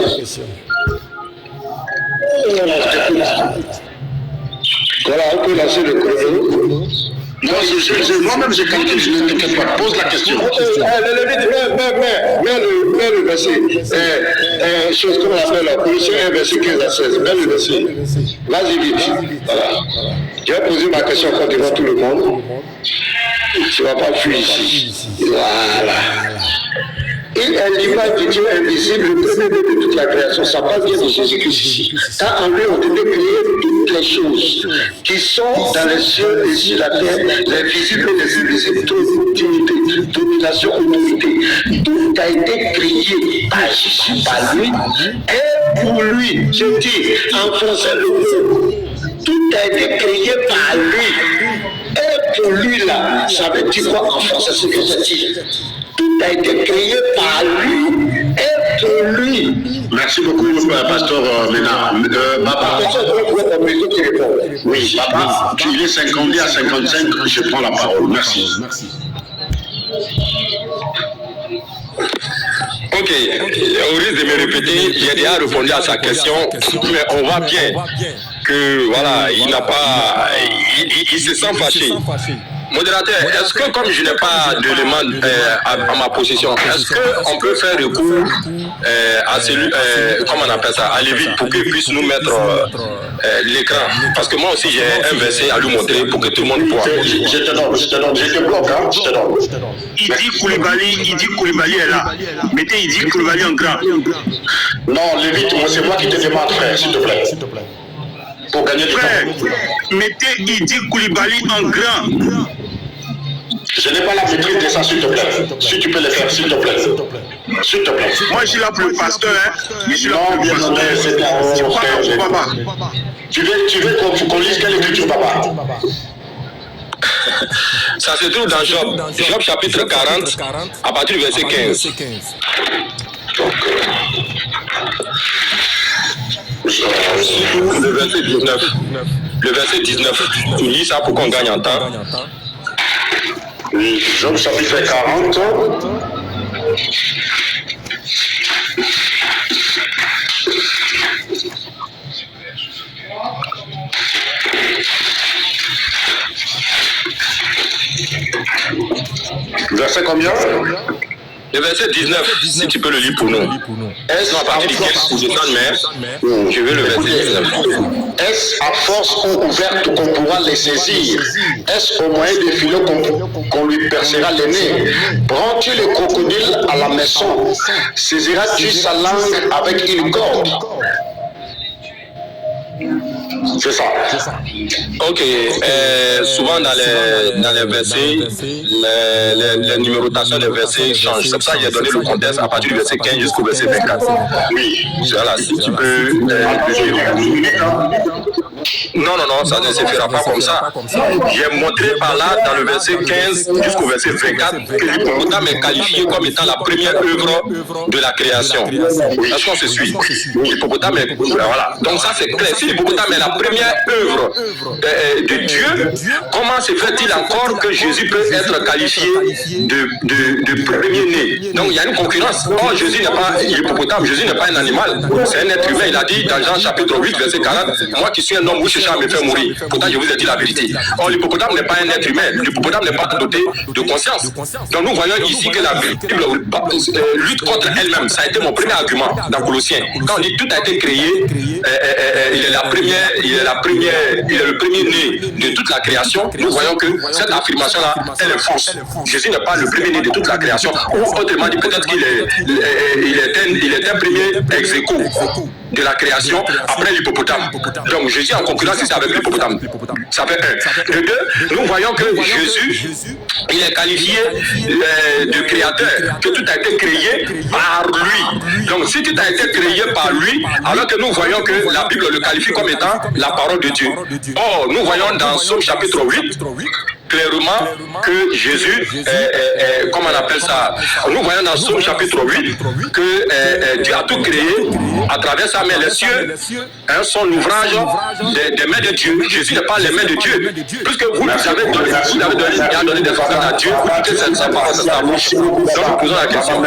Voilà, on peut lancer le chrono. Moi-même, j'ai calculé, je ne t'inquiète pas. Pose la question. Mets le verset. Chose qu'on appelle la Colossiens 1, verset 15 à 16. Mets le verset. Vas-y vite. Voilà. Je vais poser ma question encore devant tout le monde. Tu ne vas pas fuir ici. Voilà. Il est l'image de Dieu invisible, le premier de toute la création. Ça passe bien de Jésus-Christ ici. Car en lui ont été créées toutes les choses qui sont dans les cieux et sur la terre, les visibles et les invisibles, toute dignité, domination, autorité. Tout a été créé par Jésus, par lui, et pour lui. Je dis en français le mot. Tout a été créé par lui. Et pour lui là, ça veut dire quoi en français ce que je dis? Tout a été créé par lui et pour lui. Merci beaucoup, pasteur Ménard. Papa, oui, papa, il est 50 à 55, je prends la parole. Merci. Ok, au risque de me répéter, j'ai déjà répondu à sa question, mais on voit bien que voilà, il n'a pas, il se sent fâché. Modérateur, est-ce que comme je n'ai pas d'éléments à ma possession, est-ce qu'on peut faire recours à celui, comment on appelle ça, à Lévite pour qu'il puisse nous mettre l'écran? Parce que moi aussi j'ai un verset à lui montrer pour que tout le monde voit. Je te donne, je te bloque, hein, je te donne. Il dit Koulibaly est là. Mettez, il dit Koulibaly en grand. Non, Lévite, c'est moi qui te demande, frère, s'il te plaît. Pour gagner du temps. Mettez, il dit Koulibaly en grand. Je n'ai pas la maîtrise de ça, s'il te plaît. Si tu peux le faire, s'il te plaît. S'il te plaît. Moi, je suis là pour le pasteur, hein. Je suis là pour le pasteur. C'est pas papa. Tu veux qu'on lise quelle écriture, papa? Ça se trouve dans Job. Job chapitre 40, à partir du verset 15. Le verset 19. Le verset 19. Tu lis ça pour qu'on gagne en temps. Job chapitre 40. Verset combien? Le verset 19, si tu peux le lire pour nous. Est-ce à partir duquel vous descendez, mais je veux le verset 19. Est-ce à force ou ouverte qu'on pourra les saisir? Est-ce au moyen des filets qu'on lui percera les nez? Prends-tu le crocodile à la maison? Saisiras-tu sa langue avec une corde? C'est ça. Ok. Souvent dans les versets, les numérotations des versets changent. C'est pour ça que j'ai donné le contexte à partir du verset 15 jusqu'au verset 24. Oui. Voilà. Si tu peux. Non, ça ne se fera pas comme ça. J'ai montré par là, dans le verset 15 jusqu'au verset 24, que l'hippopotame est qualifié comme étant la première œuvre de la création. Est-ce qu'on se suit? L'hippopotame est. Voilà. Donc ça, c'est clair. Si l'hippopotame est la première œuvre de Dieu, comment se fait-il encore que Jésus peut être qualifié de premier-né? Donc il y a une concurrence. Or, Jésus n'est pas l'hippopotame, Jésus n'est pas un animal, c'est un être humain. Il a dit dans Jean chapitre 8, verset 40, moi qui suis un homme, vous cherchez à me faire mourir. Pourtant, je vous ai dit la vérité. Or, l'hippopotame n'est pas un être humain, l'hippopotame n'est pas doté de conscience. Donc nous voyons ici que la Bible lutte contre elle-même. Ça a été mon premier argument dans Colossiens. Quand on dit tout a été créé, il est le premier-né de toute la création. Nous voyons que cette affirmation-là, elle est fausse. Jésus n'est pas le premier-né de toute la création. Ou autrement dit, peut-être qu'il est un premier ex-aequo de la création après l'hippopotame. Donc Jésus est en concurrence ici avec l'hippopotame. Ça fait un. De deux, nous voyons que Jésus, il est qualifié de créateur, que tout a été créé par lui. Donc si tout a été créé par lui, alors que nous voyons que la Bible le qualifie comme étant la parole de Dieu. Or, nous voyons dans Somme chapitre 8, clairement que Jésus, comment on appelle ça? Nous voyons dans Somme chapitre 8 que Dieu a tout créé à travers sa main. Les cieux sont l'ouvrage des mains de Dieu. Jésus n'est pas les mains de Dieu. Puisque vous avez donné des organes à Dieu, pour que cette parole de sa bouche. Donc nous posons la question.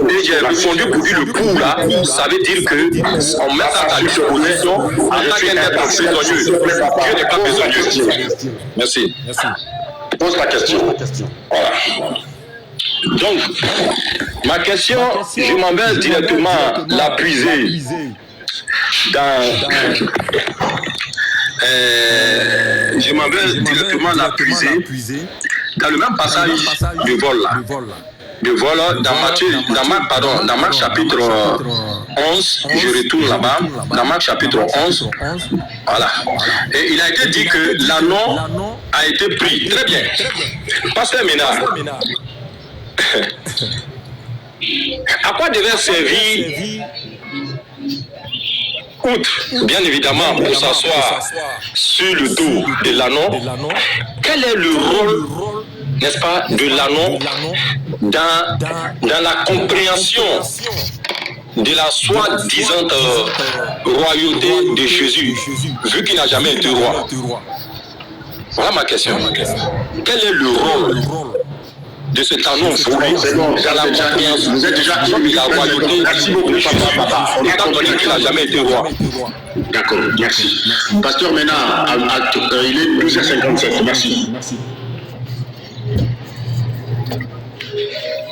Et j'ai répondu pour dire le pour là, ça veut dire qu'on met ça à disposition en tant qu'un être prisonnier. Dieu n'est pas prisonnier. Merci. Pose la question. Voilà. Donc, ma question, je m'en vais directement la puiser dans le même passage de vol là. De vol dans Marc chapitre 11, je retourne là-bas, dans Marc chapitre 11, voilà. Et il a été dit que l'anneau a été pris. Très bien. Pasteur Ménard, à quoi devait servir, outre, bien évidemment, pour s'asseoir sur le dos de l'anneau, quel est le rôle, n'est-ce pas, de l'anneau dans la compréhension de la soi-disant royauté de Jésus, vu qu'il n'a jamais été roi? Voilà ma question. Quel est le rôle de cet anneau voulu dans la compréhension de la royauté de Jésus, étant donné qu'il n'a jamais été roi? D'accord, merci. Pasteur Ménard, il est 12h57, merci.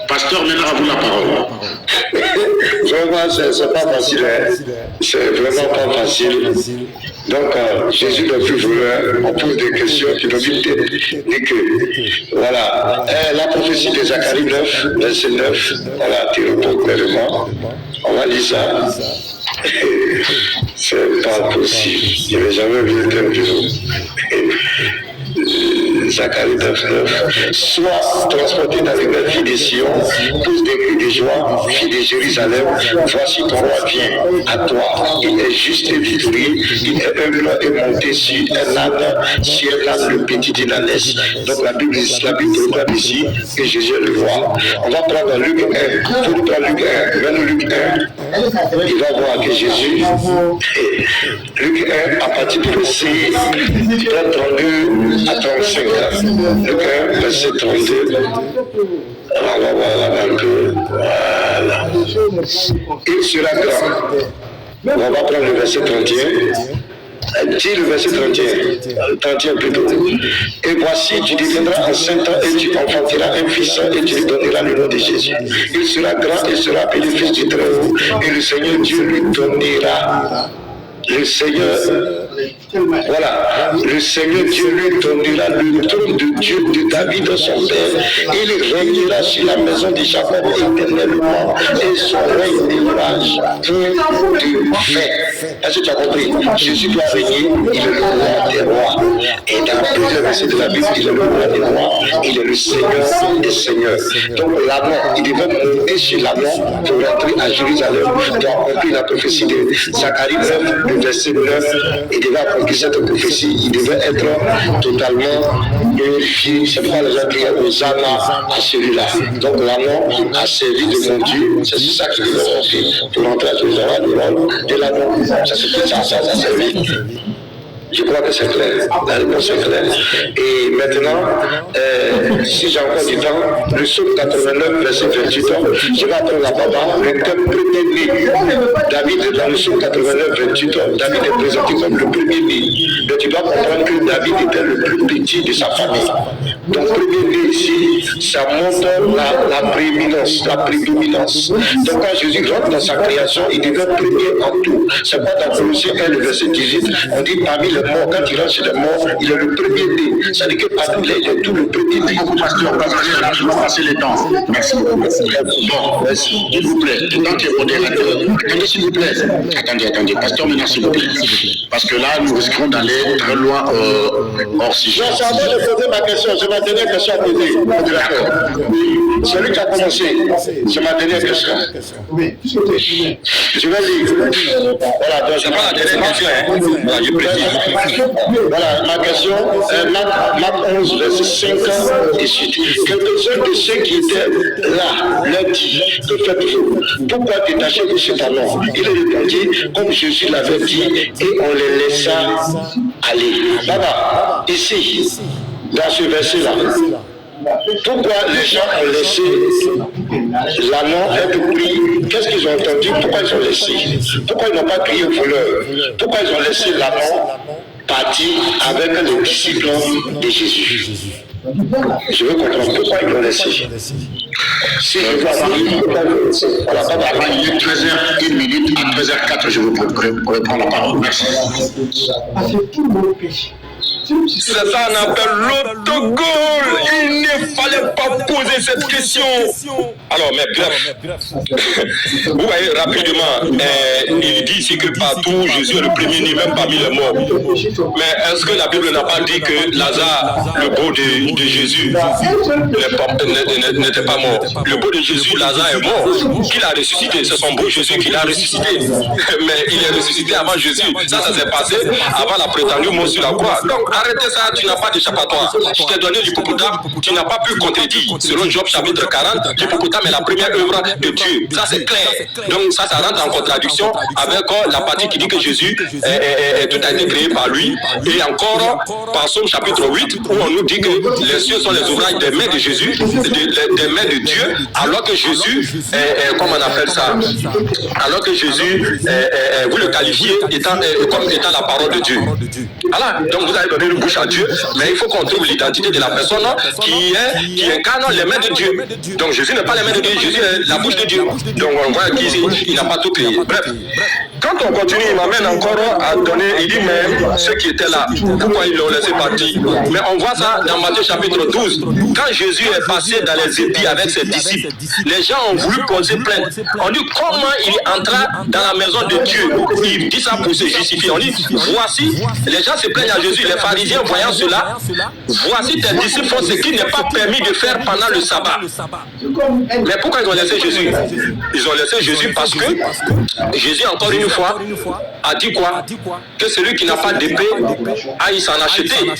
Pasteur Ménard, à vous la parole. Vraiment, c'est pas facile. Hein. C'est vraiment pas facile. Donc, Jésus le plus voleur, on pose des questions qui nous disent que. Voilà. La prophétie de Zacharie 9, verset 9, voilà, tu réponds clairement. On va lire ça. C'est pas possible. Je n'ai jamais vu un tel jour. Zacharie 9, soit transporté dans les belles filles de Sion, pousse des cris de joie, fille de Jérusalem, voici ton roi vient à toi. Il est juste et victorieux, il est humble et monté sur un âne, le petit d'une ânesse. Donc la Bible proclame ici que Jésus est le roi. On va prendre Luc 1, il faut prendre Luc 1, même Luc 1, il va voir que Jésus, Luc 1, à partir du verset 32 à 35. Luc 1, verset 32. On va voir un peu. Voilà. Il sera grand. On va prendre le verset 31. Dis le verset 31 plutôt. Et voici, tu deviendras enceinte et tu enfanteras un fils et tu lui donneras le nom de Jésus. Il sera grand et sera appelé fils du Très-Haut et le Seigneur Dieu lui donnera. Le Seigneur, voilà, le Seigneur Dieu lui donnera le trône de Dieu de David son père. Il régnera sur la maison de Jacob éternellement et son règne n'ira point de fait. Est-ce que tu as compris? Jésus doit régner, il est le roi des rois. Et dans plusieurs versets de la Bible, il est le roi des rois, il est le Seigneur des seigneurs. Donc l'amant, il devait monter sur l'amant pour rentrer à Jérusalem. Tu as compris la prophétie de Zacharie 9, le verset 9, il devait accomplir cette prophétie, il devait être totalement glorifié. C'est pourquoi les gens criaient Hosanna à celui-là. Donc l'amant a servi de mon Dieu, c'est ça qu'il devait rentrer pour rentrer à Jérusalem, le rôle de l'amant. Ça c'est tout ça a servi. Je crois que c'est clair. La réponse est claire. Et maintenant, si j'ai encore du temps, le psaume 89, verset 28, je vais apprendre la baba, le thème premier-né. David, dans le psaume 89, 28, David est présenté comme le premier-né. Mais tu dois comprendre que David était le plus petit de sa famille. Donc, premier-né ici, ça montre la prééminence, la prédominance. Donc, quand Jésus rentre dans sa création, il devient premier en tout. C'est pas dans Colossiens 1, le verset 18, on dit parmi les morts, quand il rentre chez les morts, il est le premier-né. Ça dit que parmi les, il est tout le premier-né. Pasteur, je vais passer le temps. Merci. Bon, merci. S'il vous plaît, tant que modérateur, attendez s'il vous plaît. Attendez. Pasteur, maintenant s'il vous plaît. Parce que là, nous risquons d'aller très loin hors sujet. Non, c'est à moi de poser ma question. C'est ma dernière question à poser. D'accord. Celui qui a commencé, c'est ma dernière question. Je vais lire. Voilà, donc C'est pas la dernière question, hein? Voilà, je précise. Voilà, ma question, Marc 11, verset 5 et suite. Quelques-uns de ceux qui étaient là leur dit, que faites-vous? Pourquoi détachez-vous cet amour? Il répondit, comme Jésus l'avait dit, et on les laissa aller. Là-bas, ici, dans ce verset-là, pourquoi les gens ont laissé l'amant être pris? Qu'est-ce qu'ils ont entendu? Pourquoi ils ont laissé? Pourquoi ils n'ont pas crié au voleur? Pourquoi ils ont laissé l'amant partir avec les disciples de Jésus? Je veux comprendre pourquoi ils l'ont laissé. Si je vois pourquoi ils l'ont laissé. Voilà, Il est 13h, 1 minute, à 13h04, je vous reprends la parole. Merci. C'est ça qu'on appelle l'autogol. Il ne fallait pas poser cette question. Alors, mais bref, vous voyez rapidement, il dit ici que partout Jésus est le premier-né, même parmi les morts. Mais est-ce que la Bible n'a pas dit que Lazare, le beau de Jésus, n'était pas mort? Le beau de Jésus, Lazare est mort. Qu'il a ressuscité, c'est son beau Jésus qui l'a ressuscité. Mais il est ressuscité avant Jésus. Ça s'est passé avant la prétendue mort sur la croix. Donc, arrêtez ça, tu n'as pas d'échappatoire. Je t'ai donné l'hippopotame, tu n'as pas pu contredire. Selon Job chapitre 40, l'hippopotame est la première œuvre de Dieu. Ça c'est clair. Donc ça rentre en contradiction avec la partie qui dit que Jésus, tout a été créé par lui. Et encore par Psaume chapitre 8, où on nous dit que les cieux sont les ouvrages des mains de Jésus, des mains de Dieu, alors que Jésus, comment on appelle ça, alors que Jésus, vous le qualifiez comme étant la parole de Dieu. Voilà, donc vous avez donné une bouche à Dieu, mais il faut qu'on trouve l'identité de la personne qui incarne les mains de Dieu. Donc Jésus n'est pas les mains de Dieu, Jésus est la bouche de Dieu. Donc on voit qu'il n'a pas tout créé. Bref, quand on continue, il m'amène encore à donner, il dit même ceux qui étaient là, pourquoi ils l'ont laissé partir. Mais on voit ça dans Matthieu chapitre 12. Quand Jésus est passé dans les épis avec ses disciples, les gens ont voulu poser plainte. On dit comment il entra dans la maison de Dieu. Il dit ça pour se justifier. On dit voici, les gens se plaignent à Jésus, les pharisiens voyant cela, voici tes disciples font ce qui n'est pas permis de faire pendant le sabbat. Mais pourquoi ils ont laissé Jésus? Ils ont laissé Jésus parce que Jésus encore une fois a dit quoi? Que celui qui n'a pas d'épée aille s'en acheter.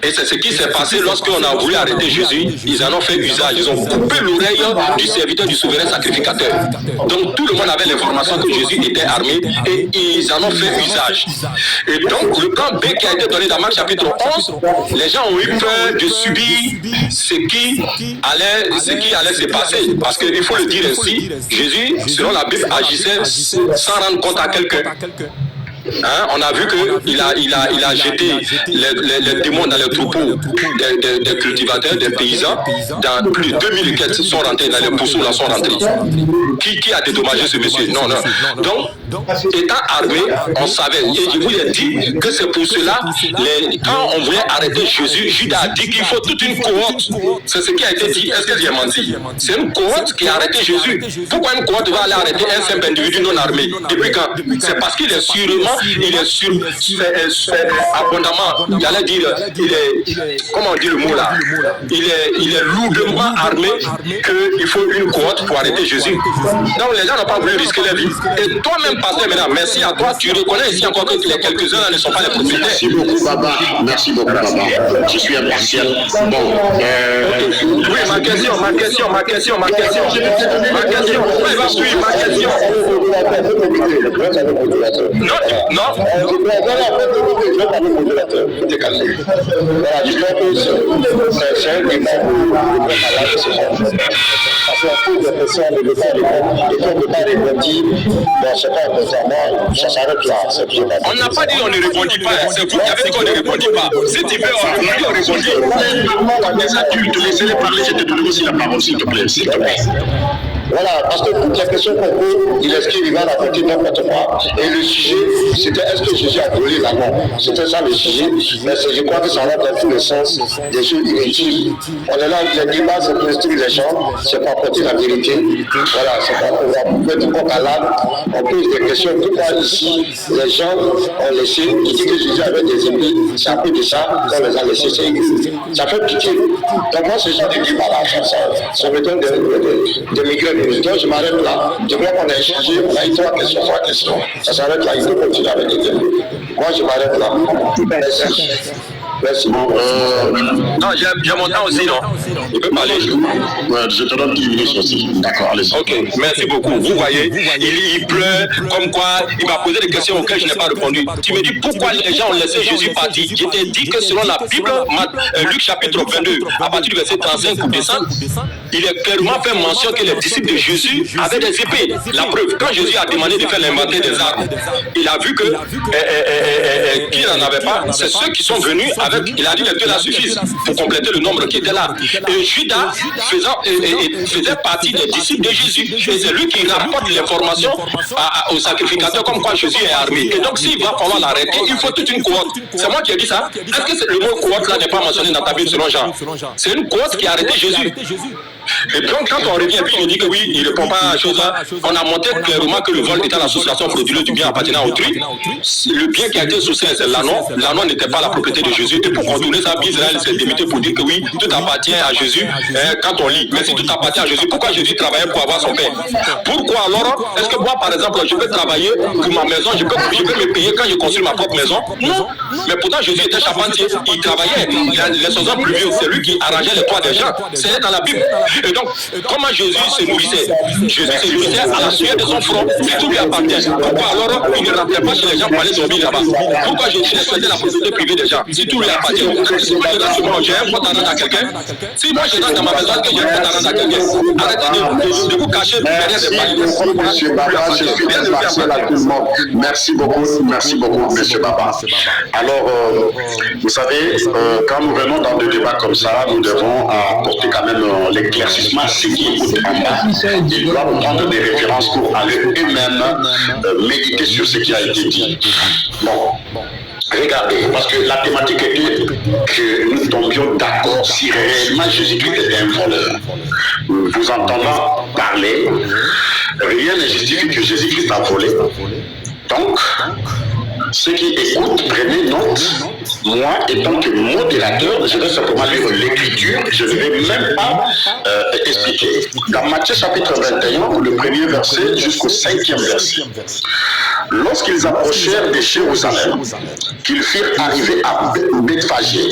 Et c'est ce qui s'est passé lorsqu'on a voulu arrêter Jésus. Ils en ont fait usage. Ils ont coupé l'oreille du serviteur du souverain sacrificateur. Donc tout le monde avait l'information que Jésus était armé et ils en ont fait usage. Et donc le plan B qui a été donné dans Marc chapitre 11, les gens ont eu peur de subir ce qui allait se passer. Parce qu'il faut le dire ainsi, Jésus, selon la Bible, agissait sans rendre compte à quelqu'un. Hein, on a vu qu'il a jeté les démons dans les troupeaux des cultivateurs, des paysans. Dans plus de 2000 quêtes sont rentrés dans les pousseaux, là sont rentrés. Qui a dédommagé ce monsieur? Non. Donc, étant armé, on savait. Et je vous ai dit que c'est pour cela, quand on voulait arrêter Jésus, Judas a dit qu'il faut toute une cohorte. C'est ce qui a été dit. Est-ce que j'ai menti? C'est une cohorte qui a arrêté Jésus. Pourquoi une cohorte va aller arrêter un simple individu non armé? Depuis quand? C'est parce qu'il est sûrement, abondamment, j'allais dire, comment on dit le mot là? Il est lourdement armé qu'il faut une cohorte pour arrêter Jésus. Donc les gens n'ont pas voulu risquer leur vie. Et toi-même, pasteur, maintenant, merci à toi, tu reconnais ici encore que les quelques-uns là ne sont pas les propriétaires. Merci beaucoup, Baba. Merci beaucoup, Baba. Je suis impartial. Bon. Oui, ma question. Oui, va suivre ma question. Non. C'est un débat on n'a pas dit on ne répondit pas, c'est vous qui avez dit qu'on ne répondit pas. Si tu veux, on répondit. Les adultes, laissez-les parler, je te donne aussi la parole, s'il te plaît. Voilà, parce que toutes les questions qu'on pose, il esquive, il va raconter n'importe quoi. Et le sujet, c'était est-ce que Jésus a volé la mort? C'était ça le sujet. Mais je crois que ça va dans tous les sens des choses inutiles. On est là, les débats, c'est pour instruire les gens, c'est pour apporter la vérité. Voilà, c'est pour faire du coq à l'âne. On pose des questions. Pourquoi ici, les gens ont laissé, qui dit que Jésus avait des épées, c'est à peu de ça qu'on les a laissés. Ça fait pitié. Donc moi, ce genre de débat-là, ça me donne des migraines. Donc je m'arrête là. Je crois qu'on a échangé, on a eu trois questions. Ça s'arrête là, il faut continuer avec les questions. Moi je m'arrête là. Merci. Non, j'ai mon temps aussi, non? Il peut parler. Ouais, je te donne 10 minutes aussi. D'accord, allez-y. Ok, merci beaucoup. Vous voyez, il pleure, comme quoi il m'a posé des questions auxquelles je n'ai pas répondu. Tu me dis pourquoi les gens ont laissé Jésus partir. Je t'ai dit que selon la Bible, Luc chapitre 22, à partir du verset 35 ou descendre, il est clairement fait mention que les disciples de Jésus avaient des épées. La preuve, quand Jésus a demandé de faire l'inventaire des armes, il a vu que qu'il n'en avait pas. C'est ceux qui sont venus avec, il a dit les deux là suffisent pour compléter le nombre qui était là. Et Judas faisait partie des disciples de Jésus. Et c'est lui qui rapporte l'information au sacrificateur comme quoi Jésus est armé. Et donc s'il va falloir l'arrêter, il faut toute une cohorte. C'est moi qui ai dit ça. Est-ce que le mot cohorte là n'est pas mentionné dans ta Bible selon Jean? C'est une cohorte qui a arrêté Jésus. Et donc, quand on revient, puis il dit que oui, il ne répond pas à la chose là, on a montré clairement que le vol était l'association frauduleuse du bien appartenant à autrui. Le bien qui a été associé, c'est l'anneau. L'anneau n'était pas la propriété de Jésus. Et pour contourner ça, Israël s'est limité pour dire que oui, tout appartient à Jésus quand on lit. Mais si tout appartient à Jésus, pourquoi Jésus travaillait pour avoir son père? Pourquoi alors, est-ce que moi, par exemple, je peux travailler pour ma maison, je peux me payer quand je construis ma propre maison? Non. Mais pourtant, Jésus était charpentier. Il travaillait. Les saisons pluvieuses, c'est lui qui arrangeait les toits des gens. C'est dans la Bible. Et donc, comment Jésus se nourrissait? Jésus se nourrissait à la sueur de son front. Si tout lui appartient, pourquoi alors il ne rentrait pas chez les gens pour aller dormir là-bas? Pourquoi Jésus respectait la propriété privée des gens? Si tout lui appartient. Si moi je rentre sur moi, j'ai un compte à rendre à quelqu'un. Si moi je rentre dans ma maison, que j'ai un compte à rendre à quelqu'un, arrêtez de vous cacher derrière des balles. Monsieur Baba, je suis très partiel à tout le monde. Merci beaucoup, Monsieur Baba. Alors, vous savez, quand nous venons dans des débats comme ça, nous devons apporter quand même l'éclaircissement à ceux qui écoutent en bas. Ils doivent prendre des références pour aller eux-mêmes méditer sur ce qui a été dit. Bon. Regardez, parce que la thématique était que nous tombions d'accord si réellement Jésus-Christ était un voleur. Vous entendant parler, rien ne justifie que Jésus-Christ a volé. Donc, ceux qui écoutent, prenez note. Moi, étant que modérateur, je vais simplement lire l'écriture, je ne vais même pas expliquer. Dans Matthieu chapitre 21, le premier verset jusqu'au 5e verset. Lorsqu'ils approchèrent de Jérusalem, qu'ils firent arriver à Bethphagée,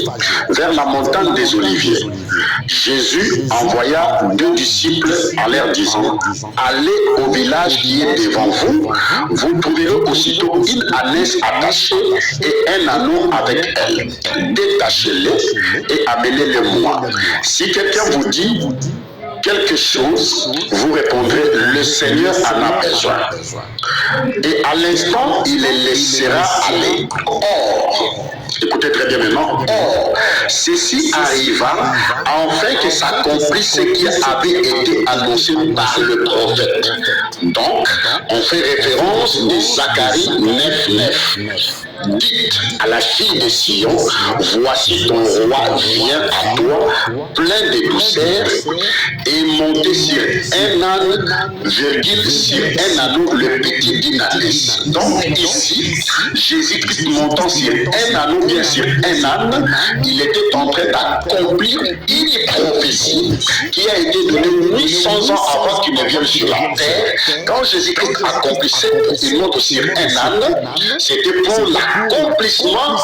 vers la montagne des Oliviers, Jésus envoya 2 disciples en leur disant: allez au village qui est devant vous, vous trouverez aussitôt une ânesse attachée et un anneau avec elle. Détachez-les et amenez-les-moi. Si quelqu'un vous dit quelque chose, vous répondrez: le Seigneur en a besoin. Et à l'instant, il les laissera aller. Or, écoutez très bien maintenant, or, ceci arriva afin que s'accomplisse ce qui avait été annoncé par le prophète. Donc, on fait référence de Zacharie 9:9. Dites à la fille de Sion: voici ton roi vient à toi, plein de douceur, et monté sur un âne, sur un anneau, le petit d'une ânesse. Donc ici, Jésus-Christ montant sur un anneau, bien sur un âne, il était en train d'accomplir une prophétie qui a été donnée 800 ans avant qu'il ne vienne sur la terre. Quand Jésus-Christ accomplissait, il monte sur un âne, c'était pour l'accomplissement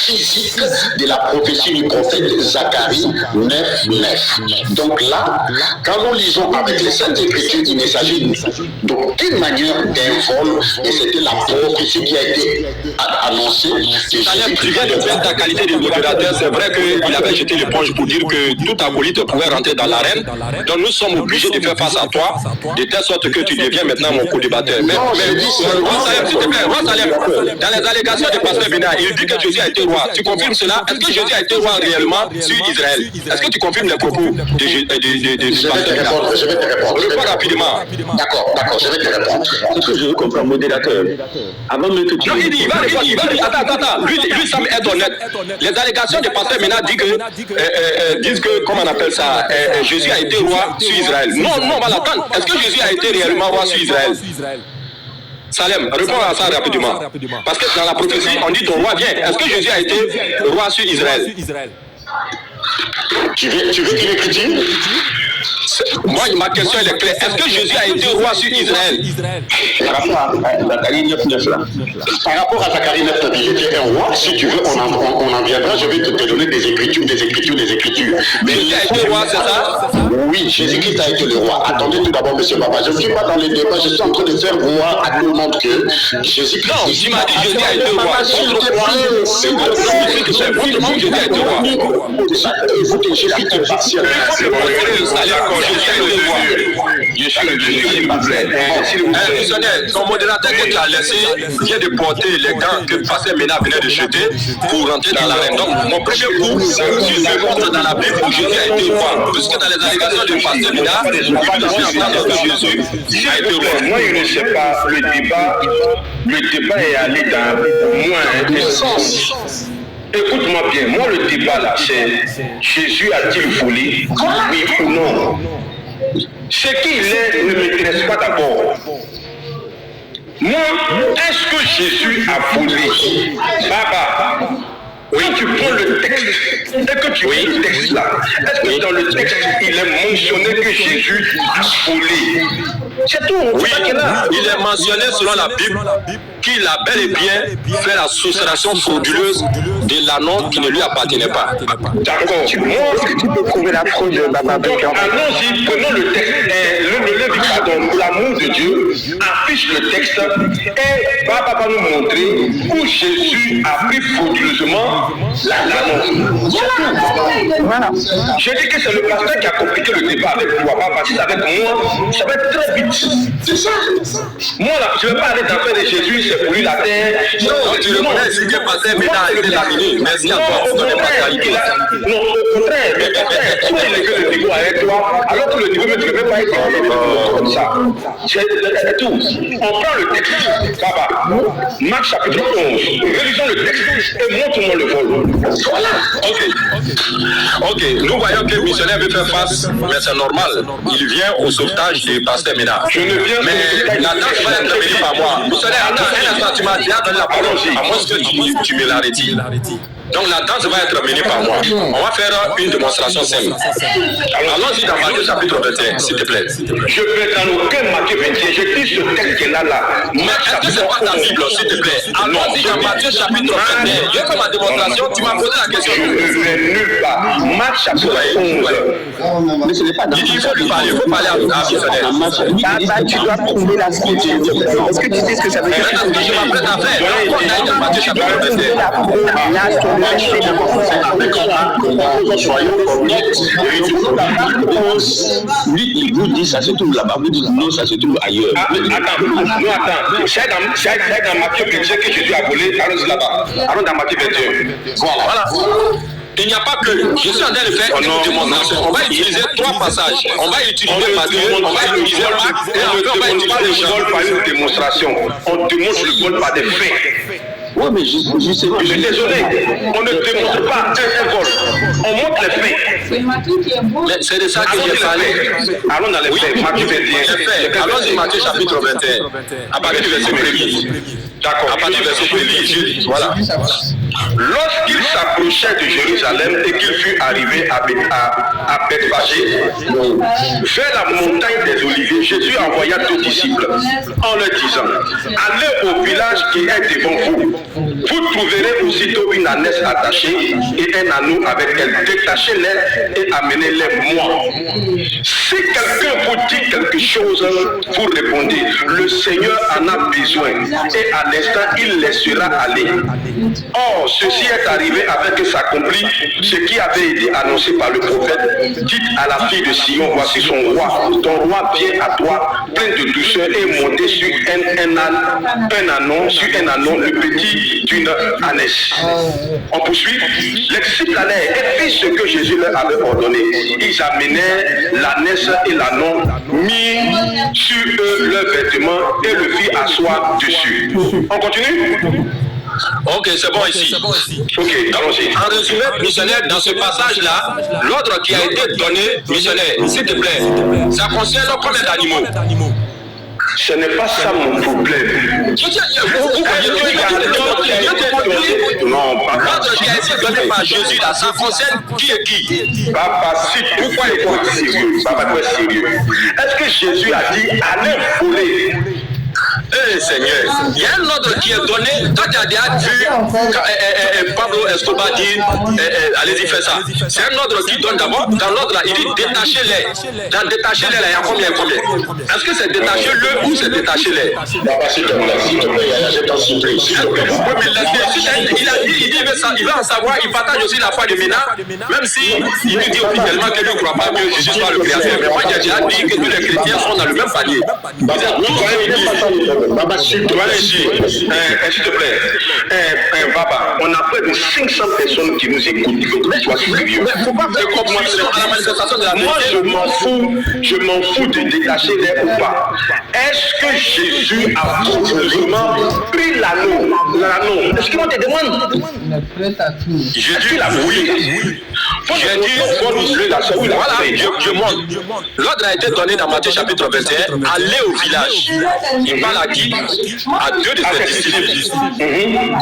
physique de la prophétie du prophète Zacharie 9:9. Donc là, quand nous lisons avec les Saintes Écritures, il ne s'agit d'aucune manière d'un vol, et c'était la prophétie qui a été annoncée. Tu viens de faire ta qualité de modérateur. C'est vrai qu'il avait jeté l'éponge pour dire que tout acolyte pouvait rentrer dans l'arène. Donc nous sommes obligés de faire face à toi, de telle sorte que tu deviens maintenant mon co-débatteur. Mais Rosalem, s'il te plaît, Rosalem, dans les allégations du pasteur Bina, il dit que Jésus a été roi. Tu confirmes cela? Est-ce que Jésus a été roi réellement sur Israël? Est-ce que tu confirmes les propos de pasteur Bina? Je vais te répondre. Réponds rapidement. D'accord, je vais te répondre. Ce que je veux comprendre, modérateur, avant même que tu... Non, il dit, il va dire, attends, lui semble être honnête. Les allégations du pasteur Bina disent que, comment on appelle ça, Jésus a été roi sur Israël. Non, on va l'attendre. Est-ce que Jésus a été réellement roi sur Israël? Salem, réponds à ça rapidement. Parce que dans la prophétie, on dit ton roi vient. Est-ce que Jésus a été roi sur Israël? Tu veux qu'il écrit? Moi, ma question est claire. Est-ce que Jésus a été roi sur Israël? Par rapport à Zacharie 9:9 là. Par rapport à Zacharie 9:9, il était un roi. Si tu veux, on en viendra. Je vais te donner des écritures. Mais Jésus a été roi, c'est ça? Oui, Jésus-Christ a été le roi. Attendez tout d'abord, monsieur Baba. Je ne suis pas dans les débats. Je suis en train de faire voir à tout le monde que Jésus-Christ. Non, tu m'as dit Jésus a été roi. Jésus a été roi. Écoutez, je suis impatient. Je suis le Dieu, s'il vous plaît. Ton modérateur que tu as laissé vient de porter les gants que Pasteur Ménard venait de jeter pour rentrer dans l'arène. Donc, mon premier coup, c'est de montre dans la Bible où Jésus a été roi. Puisque dans les allégations de Pasteur Ménard, il veut entendre que Jésus a été roi. Moi, je ne sais pas, le débat est allé dans moins de sens. Écoute-moi bien, moi le débat là, c'est Jésus a-t-il volé? Oui ou non? Ce qu'il est ne m'intéresse pas d'abord. Moi, est-ce que Jésus a volé? Baba, oui, tu prends le texte et que tu lis le texte là. Est-ce que dans le texte, il est mentionné que Jésus a volé? C'est tout. Oui, il est mentionné selon la Bible qu'il a bel et bien fait la soustraction frauduleuse de l'anneau qui ne lui appartenait pas. D'accord. Est-ce que tu peux prouver la fraude de Baba? Donc, allons-y, prenons le texte, le Lévitique, pardon, l'amour de Dieu, affiche le texte et Baba va nous montrer où Jésus a pris frauduleusement l'anneau. Voilà. Je dis que c'est le pasteur qui a compliqué le débat avec toi, Baba. Si c'est avec moi, ça va être très vite. C'est ça. Moi, là, je ne vais pas aller dans l'affaire de Jésus, c'est pour lui la terre. Non, tu le connais, c'est que pasteur Ménard a été laminé. Merci à toi. Non, au contraire, si il lève le niveau avec toi, alors que le niveau ne devait pas être comme ça. C'est tout. On prend le texte, Baba, Marc chapitre 11, révisons le texte et montre-moi le vol. Voilà. Ok, nous voyons que le missionnaire veut faire face, mais c'est normal. Il vient au sauvetage du pasteur Ménard. Je ne viens mais la tâche va être menée par moi. Missionnaire, attends, un instant, tu m'as déjà donné la parole, à moins que tu me l'as redit. Donc la danse va être menée par moi. On va faire une démonstration simple. Allons-y dans Matthieu chapitre 21, s'il te plaît. Je vais dans aucun Matthieu 21, je dis ce texte qui est là. Mais est-ce que c'est pas ta Bible, s'il te plaît? Allons-y dans Matthieu chapitre 21. Je fais ma démonstration, tu m'as posé la question. Je ne vais nulle part. Marc chapitre 11. Mais ce n'est pas dans Il faut lui parler, il faut parler à missionnaire. Baba, tu dois prouver la fraude. Est-ce que tu sais ce que ça veut dire? Je m'apprête à faire. On a dans Matthieu chapitre 21. Soyons honnêtes. Lui, il vous dit ça se trouve là-bas, vous dites non, ça se trouve ailleurs. Attends. C'est dans Matthieu 21 que Jésus a volé. Allons là-bas. Allons dans Matthieu 21. Voilà. Il n'y a pas que. Je suis en train de faire une démonstration. On va utiliser 3 passages. On va utiliser Matthieu, on va utiliser Marc et on va utiliser le vol par une démonstration. On démontre le vol par des faits. Oui, mais je sais pas. Je suis désolé, on ne démontre pas un vol. On montre les faits. C'est Matthieu qui est beau. C'est de ça que j'ai parlé. Allons dans les faits. Matthieu 21. Allons-y, Matthieu chapitre 21. À partir du verset 1er. D'accord. À partir du verset 1er. Voilà. Lorsqu'il s'approchait de Jérusalem et qu'il fut arrivé à Bethphagée, vers la montagne des Oliviers, Jésus envoya 2 disciples en leur disant: allez au village qui est devant vous. Vous trouverez aussitôt une ânesse attachée et un anneau avec elle. Détachez-les et amenez-les moi. Si quelqu'un vous dit quelque chose, vous répondez: le Seigneur en a besoin. Et à l'instant, il laissera aller. Or, ceci est arrivé afin que s'accomplisse ce qui avait été annoncé par le prophète. Dites à la fille de Sion: voici son roi. Ton roi vient à toi, plein de douceur, et monté sur un anon, le petit d'une ânesse. On poursuit. Les disciples allèrent et firent ce que Jésus leur avait ordonné. Ils amenèrent l'ânesse et l'anon, mis sur eux leurs vêtements et le firent asseoir dessus. On continue? Ok, c'est bon ici. Ok, allons-y. En résumé, missionnaire, dans ce passage-là, l'ordre qui a été donné, missionnaire, s'il te plaît, ça concerne combien d'animaux? Ce n'est pas ça mon problème. L'ordre qui a été donné par Jésus, là, ça concerne qui et qui? Papa, pourquoi il faut être sérieux? Papa, tu es sérieux. Est-ce que Jésus a dit allez voler? Eh Seigneur, il y a un ordre qui est donné. Quand tu as déjà vu Pablo Escobar dire allez-y, fais ça. C'est un ordre qui donne d'abord. Dans l'ordre là, il dit détachez-les. Dans détachez-les là, il y a combien? Est-ce que c'est détachez-le ou c'est détachez-les? S'il te plaît, je t'en supplie. Vous pouvez me laisser. Il a dit, il veut en savoir, il partage aussi la foi de Ménard, même si il nous dit officiellement qu'il ne croit pas que Jésus soit le créateur. Mais moi, j'ai déjà dit que tous les chrétiens sont dans le même panier. Baba, s'il te plaît, Baba, on on a près de 500 personnes qui nous écoutent. Il faut que tu sois sérieux. Mais il ne faut pas faire commencer à la manifestation de la Moi, je m'en fous de détacher d'air ou pas. Est-ce que Jésus a frauduleusement pris l'anneau? Est-ce qu'on te demande? J'ai dit oui. J'ai dit, voilà, je montre. L'ordre a été donné dans Matthieu chapitre 21, allez au village. Il parle à qui? À 2 de ses disciples.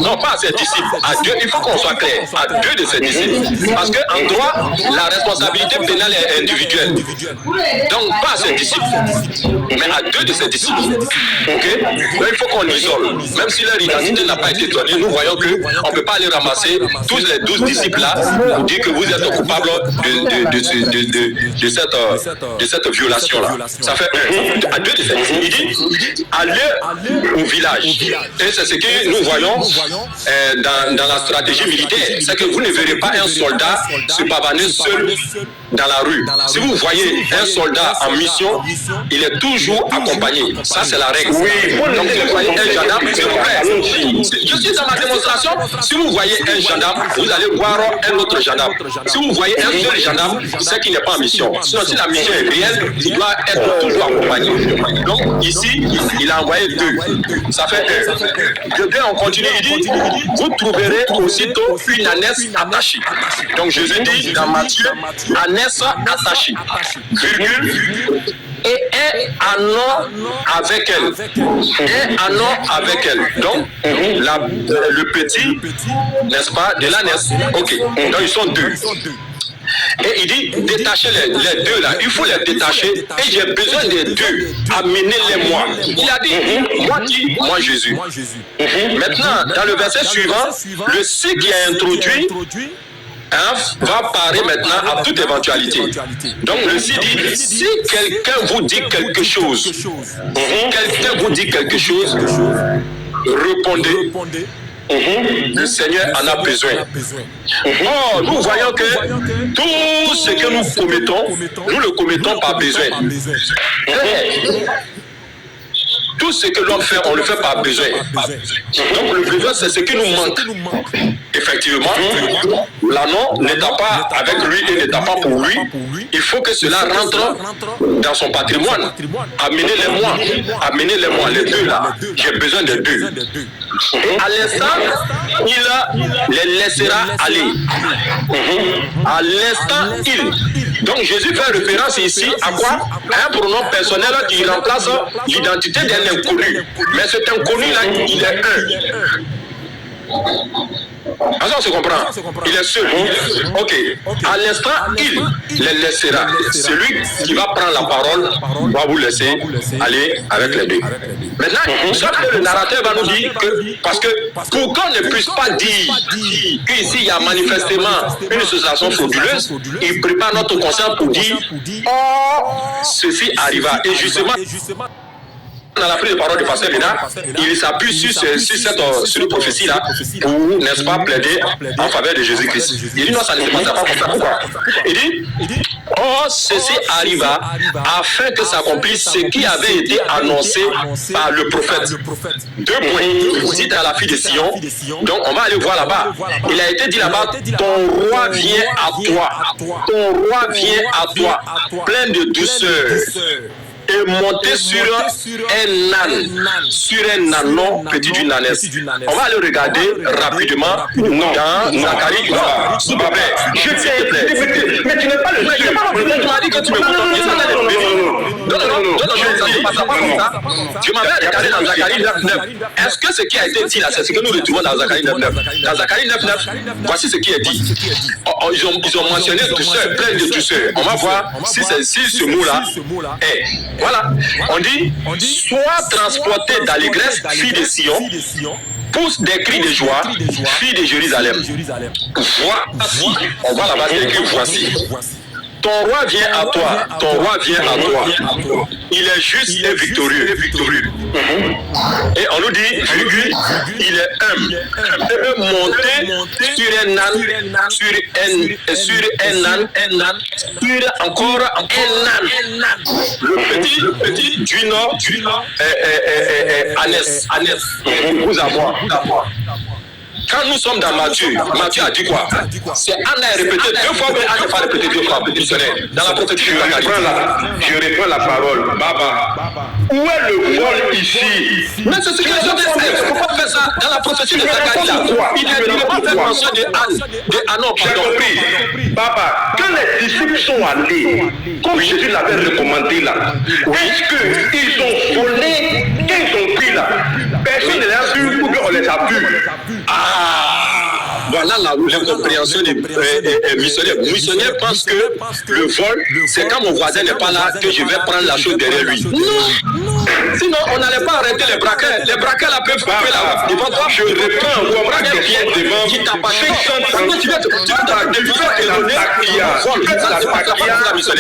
Non, pas à ses disciples, à 2, il faut qu'on soit clair, à 2 de ses disciples. Parce qu'en droit, la responsabilité pénale est individuelle. Donc, pas à ses disciples, mais à 2 de ses disciples. Ok? Donc, il faut qu'on isole. Même si leur identité n'a pas été donnée, nous voyons qu'on ne peut pas aller ramasser tous les 12 disciples là pour dire que vous êtes coupable de cette violation-là. Ça fait à 2 de ces disciples. Il dit, allez au village. Et c'est ce que nous voyons dans la stratégie militaire. C'est que vous ne verrez pas un soldat se pavaner seul dans la rue. Si vous voyez un soldat en mission, il est toujours accompagné. Ça, c'est la règle. Donc, si vous voyez un gendarme, s'il vous plaît, je suis dans ma démonstration. Si vous voyez un gendarme, vous allez voir un autre gendarme. Si vous voyez un seul gendarme, c'est qu'il n'est pas en mission. Sinon, si la mission est réelle, il doit être toujours accompagné. Donc, ici, il a envoyé 2. Ça fait 1. De 2, on continue. Il dit, vous trouverez aussitôt une ânesse attachée. Donc, Jésus dit dans Matthieu, ânesse attachée, virgule, et un anneau avec elle. Un anneau avec elle. Donc, le petit, n'est-ce pas, de l'ânesse. Ok. Donc, ils sont 2. Et il dit, détachez les 2 là, il faut les détacher et j'ai besoin des 2, amenez-les moi. Il a dit, moi qui? Moi Jésus. Maintenant, dans le verset suivant, le si qui est introduit va parer maintenant à toute éventualité. Donc le si dit, si quelqu'un vous dit quelque chose, répondez. Le Seigneur en a besoin. Oh, nous voyons que tout ce que nous commettons, nous le commettons par besoin. Tout ce que l'homme fait, on le fait par besoin. Donc le besoin, c'est ce qui nous manque. Effectivement, l'anneau n'étant pas avec lui et n'étant pas pour lui, il faut que cela rentre dans son patrimoine. Amenez-les-moi, les 2 là. J'ai besoin des 2. Et à l'instant, il les laissera aller. À l'instant, il. Donc Jésus fait référence ici à quoi? À un pronom personnel qui remplace l'identité d'un inconnu. Mais cet inconnu-là, il est un. On se comprend. Il est seul. Ok. À l'instant, il les laissera. Celui qui va prendre la parole va vous laisser aller avec les 2. Maintenant, le narrateur va nous dire que, parce que pour qu'on ne puisse pas dire qu'ici il y a manifestement une association frauduleuse, il prépare notre conscience pour dire, oh, ceci arriva. Et justement, dans la prise de parole du pasteur Bénard, il s'appuie sur cette prophétie-là pour, n'est-ce pas, plaider en faveur de Jésus-Christ. Il dit non, ça ne se passera pas comme ça. Pourquoi? Il dit, oh, ceci arriva afin que s'accomplisse ce qui avait été annoncé par le prophète. 2 points. Vous dites à la fille de Sion, donc on va aller voir là-bas. Il a été dit là-bas, ton roi vient à toi. Ton roi vient à toi, plein de douceur. Et monter sur un âne, sur un ânon petit d'une ânesse. On va aller regarder rapidement dans Zacharie 3. S'il te plaît, je te plaît. Mais tu n'es pas le seul. Tu m'as dit que tu me non. Tu m'avais regardé dans Zacharie 9.9. Est-ce que ce qui a été dit là, c'est ce que nous retrouvons dans Zacharie 9.9? Dans Zacharie 9.9, voici ce qui est dit. Ils ont mentionné douceur, plein de douceur. On va voir si ce mot-là est. Voilà, on dit, sois transporté d'allégresse, fille de Sion, pousse des cris de joie, fille de Jérusalem. Voici, on va là-bas écrit voici. Ton roi vient à toi, ton roi vient à toi. Il est juste et victorieux. Et on nous dit, il est humble. Il peut monter sur un âne, sur encore un âne. Le petit du nord, Anès, vous avoir. Quand nous sommes dans Matthieu, Matthieu a dit quoi? C'est Anna est répété 2 fois, mais Anna n'est pas répété 2 fois. Dans la prophétie de Zacharie. Je reprends la parole. Baba, où est le vol ici? Mais c'est ce que je dis. Il ne faut pas faire ça. Dans la prophétie de Zacharie, il ne faut pas faire mention de Anna. J'ai compris. Baba, quand les disciples sont allés, comme Jésus l'avait recommandé là, est-ce qu'ils ont volé? Quand ils ont pris là, personne ne les a vus ou bien on les a vus? Voilà l'incompréhension des missionnaires. Les missionnaires pensent que le vol, c'est quand mon voisin n'est pas là que je vais prendre la chose derrière lui. Non. Sinon, on n'allait pas arrêter les braqueurs. Les braqueurs là peuvent frapper là. Devant toi, je reprends encore ma question devant qui t'appartient. Tu vas te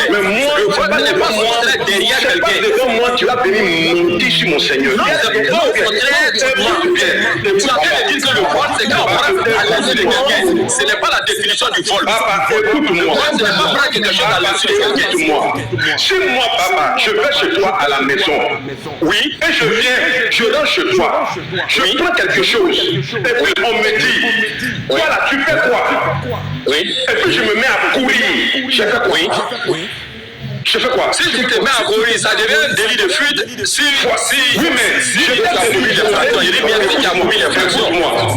mais moi, le vol n'est pas montré derrière quelqu'un. Devant moi, tu vas venir monter sur mon Seigneur. C'est pas au contraire. Tu as fait dire que le vol, c'est quand on prend à l'asile de quelqu'un. Ce n'est pas la définition du vol. Papa, écoute-moi. Ce n'est pas prendre quelque chose à l'asile de quelqu'un. Écoute-moi. Si moi, papa, je vais chez toi à la maison, oui, et je viens, je rentre chez toi, je prends quelque chose, et puis on me dit, voilà, tu fais quoi? Oui. Et puis je me mets à courir. Je fais quoi? Je fais quoi? Si tu te mets à courir, ça devient un délit de fuite. Oui, mais je t'ai venu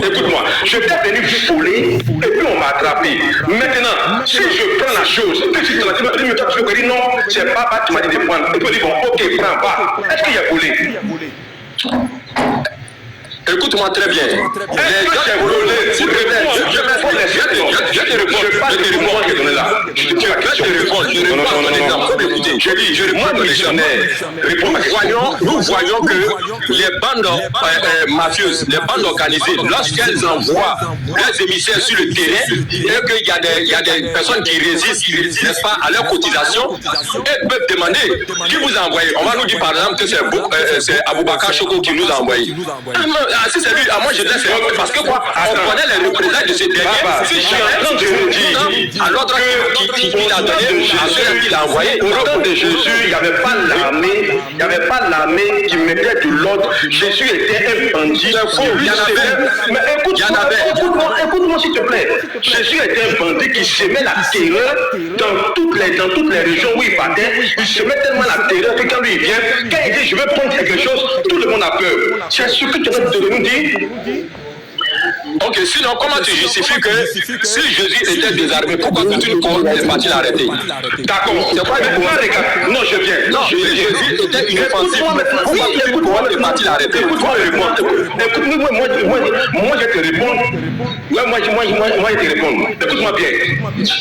écoute-moi, je t'ai venu voler et puis on m'a attrapé. Maintenant, si je prends la chose, que si tu m'as dit non, c'est pas tu m'as dit de prendre. Et puis on dit bon, ok, prends pas. Est-ce qu'il y a volé? Écoute-moi très bien. Est-ce que j'ai volé? Je te réponds. Nous voyons que les bandes mafieuses, les bandes organisées, lorsqu'elles envoient leurs émissaires sur le terrain et qu'il y a des personnes qui résistent, n'est-ce pas, à leur cotisation, elles peuvent demander qui vous a envoyé. On va nous dire par exemple que c'est Aboubakar Choko qui nous a envoyé. Si c'est lui, moi je laisse parce que quoi, on connaît les représailles de ce dernier. Si je suis en train de vous dire à l'autre qu'il a donné, à celui qu'il a envoyé. Au temps de Jésus, il n'y avait pas l'armée qui mettait de l'ordre. Jésus était un bandit. Il y en avait. Mais écoute-moi s'il te plaît. Jésus était un bandit qui semait la terreur dans toutes les régions où il partait. Il semait tellement la terreur que quand lui il vient, quand il dit je vais prendre quelque chose, tout le monde a peur. C'est ce que tu vas nous dire. Ok, sinon, comment tu justifies que si Jésus était désarmé, pourquoi toute une cohorte est partie l'arrêter? D'accord. C'est quoi le Non, je viens. Non, Jésus était inoffensif. Pourquoi toute une cohorte est partie l'arrêter? Écoute-moi répondre. Écoute-moi, moi je te réponds. Moi je te réponds. Écoute-moi bien.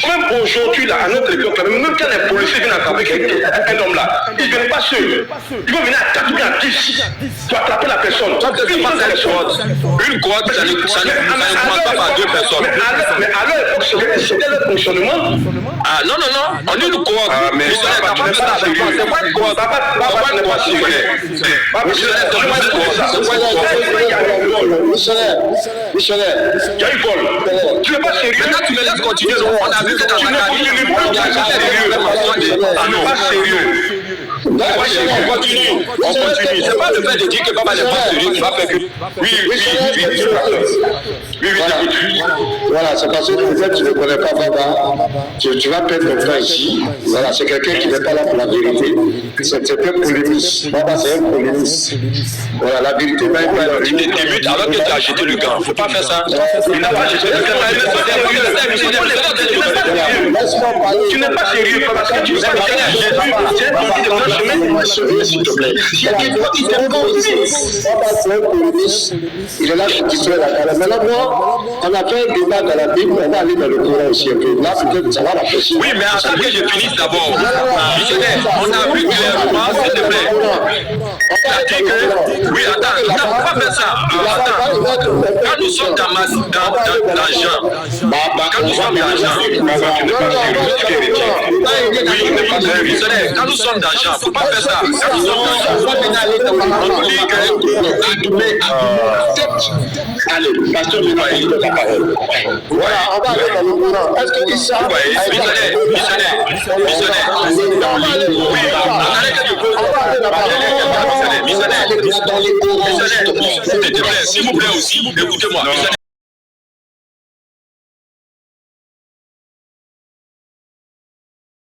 Même aujourd'hui, là, à notre époque, même quand les policiers viennent attraper un homme là, ils ne viennent pas seuls. Ils vont venir à 4 ou à 10 pour attraper la personne. Une cohorte, ça ne commence pas par 2 personnes. Mais à leur époque, c'était le fonctionnement. Ah non, on dit une cohorte. Mais c'est pas une cohorte. Papa n'est pas sûr. Missionnaire, il y a eu vol. Tu n'es pas sérieux. Maintenant, tu me laisses continuer. On a vu que dans la carrière, il n'y a jamais sérieux. Ah non, pas sérieux. On continue. C'est pas le fait de dire que papa n'est pas sérieux qui va faire que. Oui, voilà, c'est parce que peut-être tu ne connais pas Baba. Tu vas perdre ton temps ici. Voilà, c'est quelqu'un qui n'est pas là pour la vérité. C'est un polémiste. Baba, c'est un polémiste. Voilà, la vérité va être là. Tu débutes alors que tu as acheté le gant. Il ne faut pas faire ça. Il n'a pas acheté le gant. Tu n'es pas sérieux parce que tu n'es pas sérieux. S'il te plaît. Il est là pour distraire la carrière. Maintenant, moi, on a fait un débat dans la Bible, on va aller dans le Coran aussi un peu. Là, peut-être ça va la passer. Oui, mais attends que je finisse d'abord. On a vu clairement, s'il te plaît. On a dit que. Oui, attends, on ne peut pas faire ça. Attends. Quand nous sommes dans Jean, quand nous sommes dans Jean, quand nous sommes dans Jean, il ne faut pas faire ça. Quand nous sommes dans Jean, on dit que. Allez, pasteur, nous allons dire la parole. Voilà, on va aller dans le Coran. Est-ce que Issa. Missionnaire. Oui, attendez que je pose. Missionnaire. S'il vous plaît aussi, écoutez-moi.